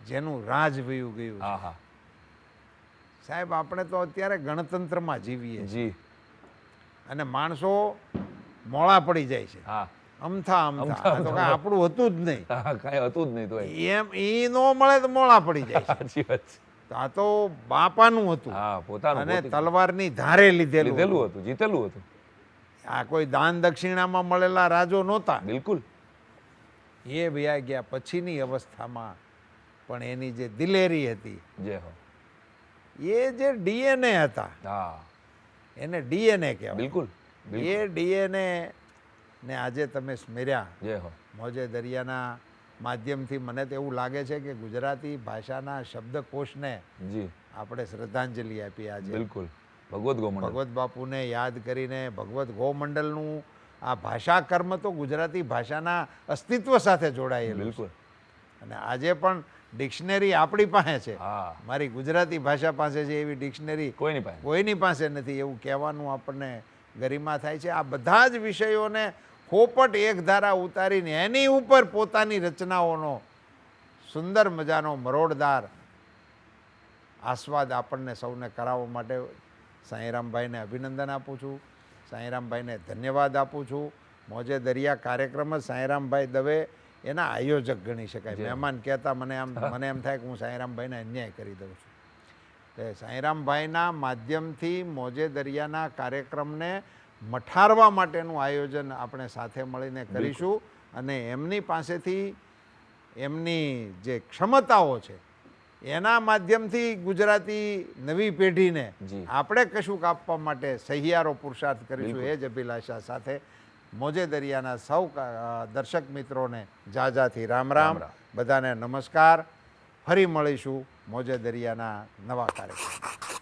જેનું રાજ વયું ગયું છે. હા હા સાહેબ આપણે તો અત્યારે ગણતંત્રમાં જીવીએ છીએ જી અને માણસો મોળા પડી જાય છે હા અમથા અમથા આ તો કાંઈ આપણું હતું જ નહીં હા કાંઈ હતું જ નહીં તો એમ ઈ નો મળે તો મોળા પડી જાય છે સાચી વાત છે તો આ તો બાપાનું હતું હા પોતાનું અને પોતે તલવારની ધારે લીધેલું હતું. લીધેલું હતું જીતેલું હતું આ કોઈ દાન દક્ષિણામાં મળેલા રાજો નહોતા બિલકુલ એ વયા ગયા પછીની અવસ્થામાં પણ એની જે દિલેરી હતી, જય હો. એ જે ડીએનએ હતા, હા એને ડીએનએ કહેવાય. બિલકુલ એ ડીએનએ ને આજે તમે સ્મર્યા જય હો. મોજે દરિયાના માધ્યમથી. મને તો એવું લાગે છે કે ગુજરાતી ભાષાના શબ્દકોશને જી આપણે શ્રદ્ધાંજલિ આપી આજે. બિલકુલ. ભગવત ગોમંડલ. ભગવત બાપુને યાદ કરીને ભગવત ગોમંડલનું આ ભાષા કર્મ તો ગુજરાતી ભાષાના અસ્તિત્વ સાથે જોડાયેલું છે. બિલકુલ. અને આજે પણ ડિક્શનરી આપણી પાસે છે, હા મારી ગુજરાતી ભાષા પાસે છે એવી ડિક્શનરી કોઈની પાસે કોઈની પાસે નથી, એવું કહેવાનું આપણને ગરિમા થાય છે. આ બધા જ વિષયોને પોપટ એક ધારા ઉતારીને એની ઉપર પોતાની રચનાઓનો સુંદર મજાનો મરોડદાર આસ્વાદ આપણને સૌને કરાવવા માટે સાંઈરામભાઈને અભિનંદન આપું છું, સાંઈરામભાઈને ધન્યવાદ આપું છું. મોજે દરિયા કાર્યક્રમ જ સાંઈરામભાઈ દવે એના આયોજક ગણી શકાય. મહેમાન કહેતા મને એમ થાય કે હું સાંઈરામભાઈને અન્યાય કરી દઉં છું. એટલે સાંઈરામભાઈના માધ્યમથી મોજે દરિયાના કાર્યક્રમને મઠારવા માટેનું આયોજન આપણે સાથે મળીને કરીશું. અને એમની પાસેથી એમની જે ક્ષમતાઓ છે એના માધ્યમથી ગુજરાતી નવી પેઢીને આપણે કશુંક આપવા માટે સહિયારો પુરુષાર્થ કરીશું એ જ અભિલાષા સાથે મોજે દરિયાના સૌ દર્શક મિત્રોને જાજાથી રામ રામ, બધાને નમસ્કાર. ફરી મળીશું મોજે દરિયાના નવા કાર્યક્રમ.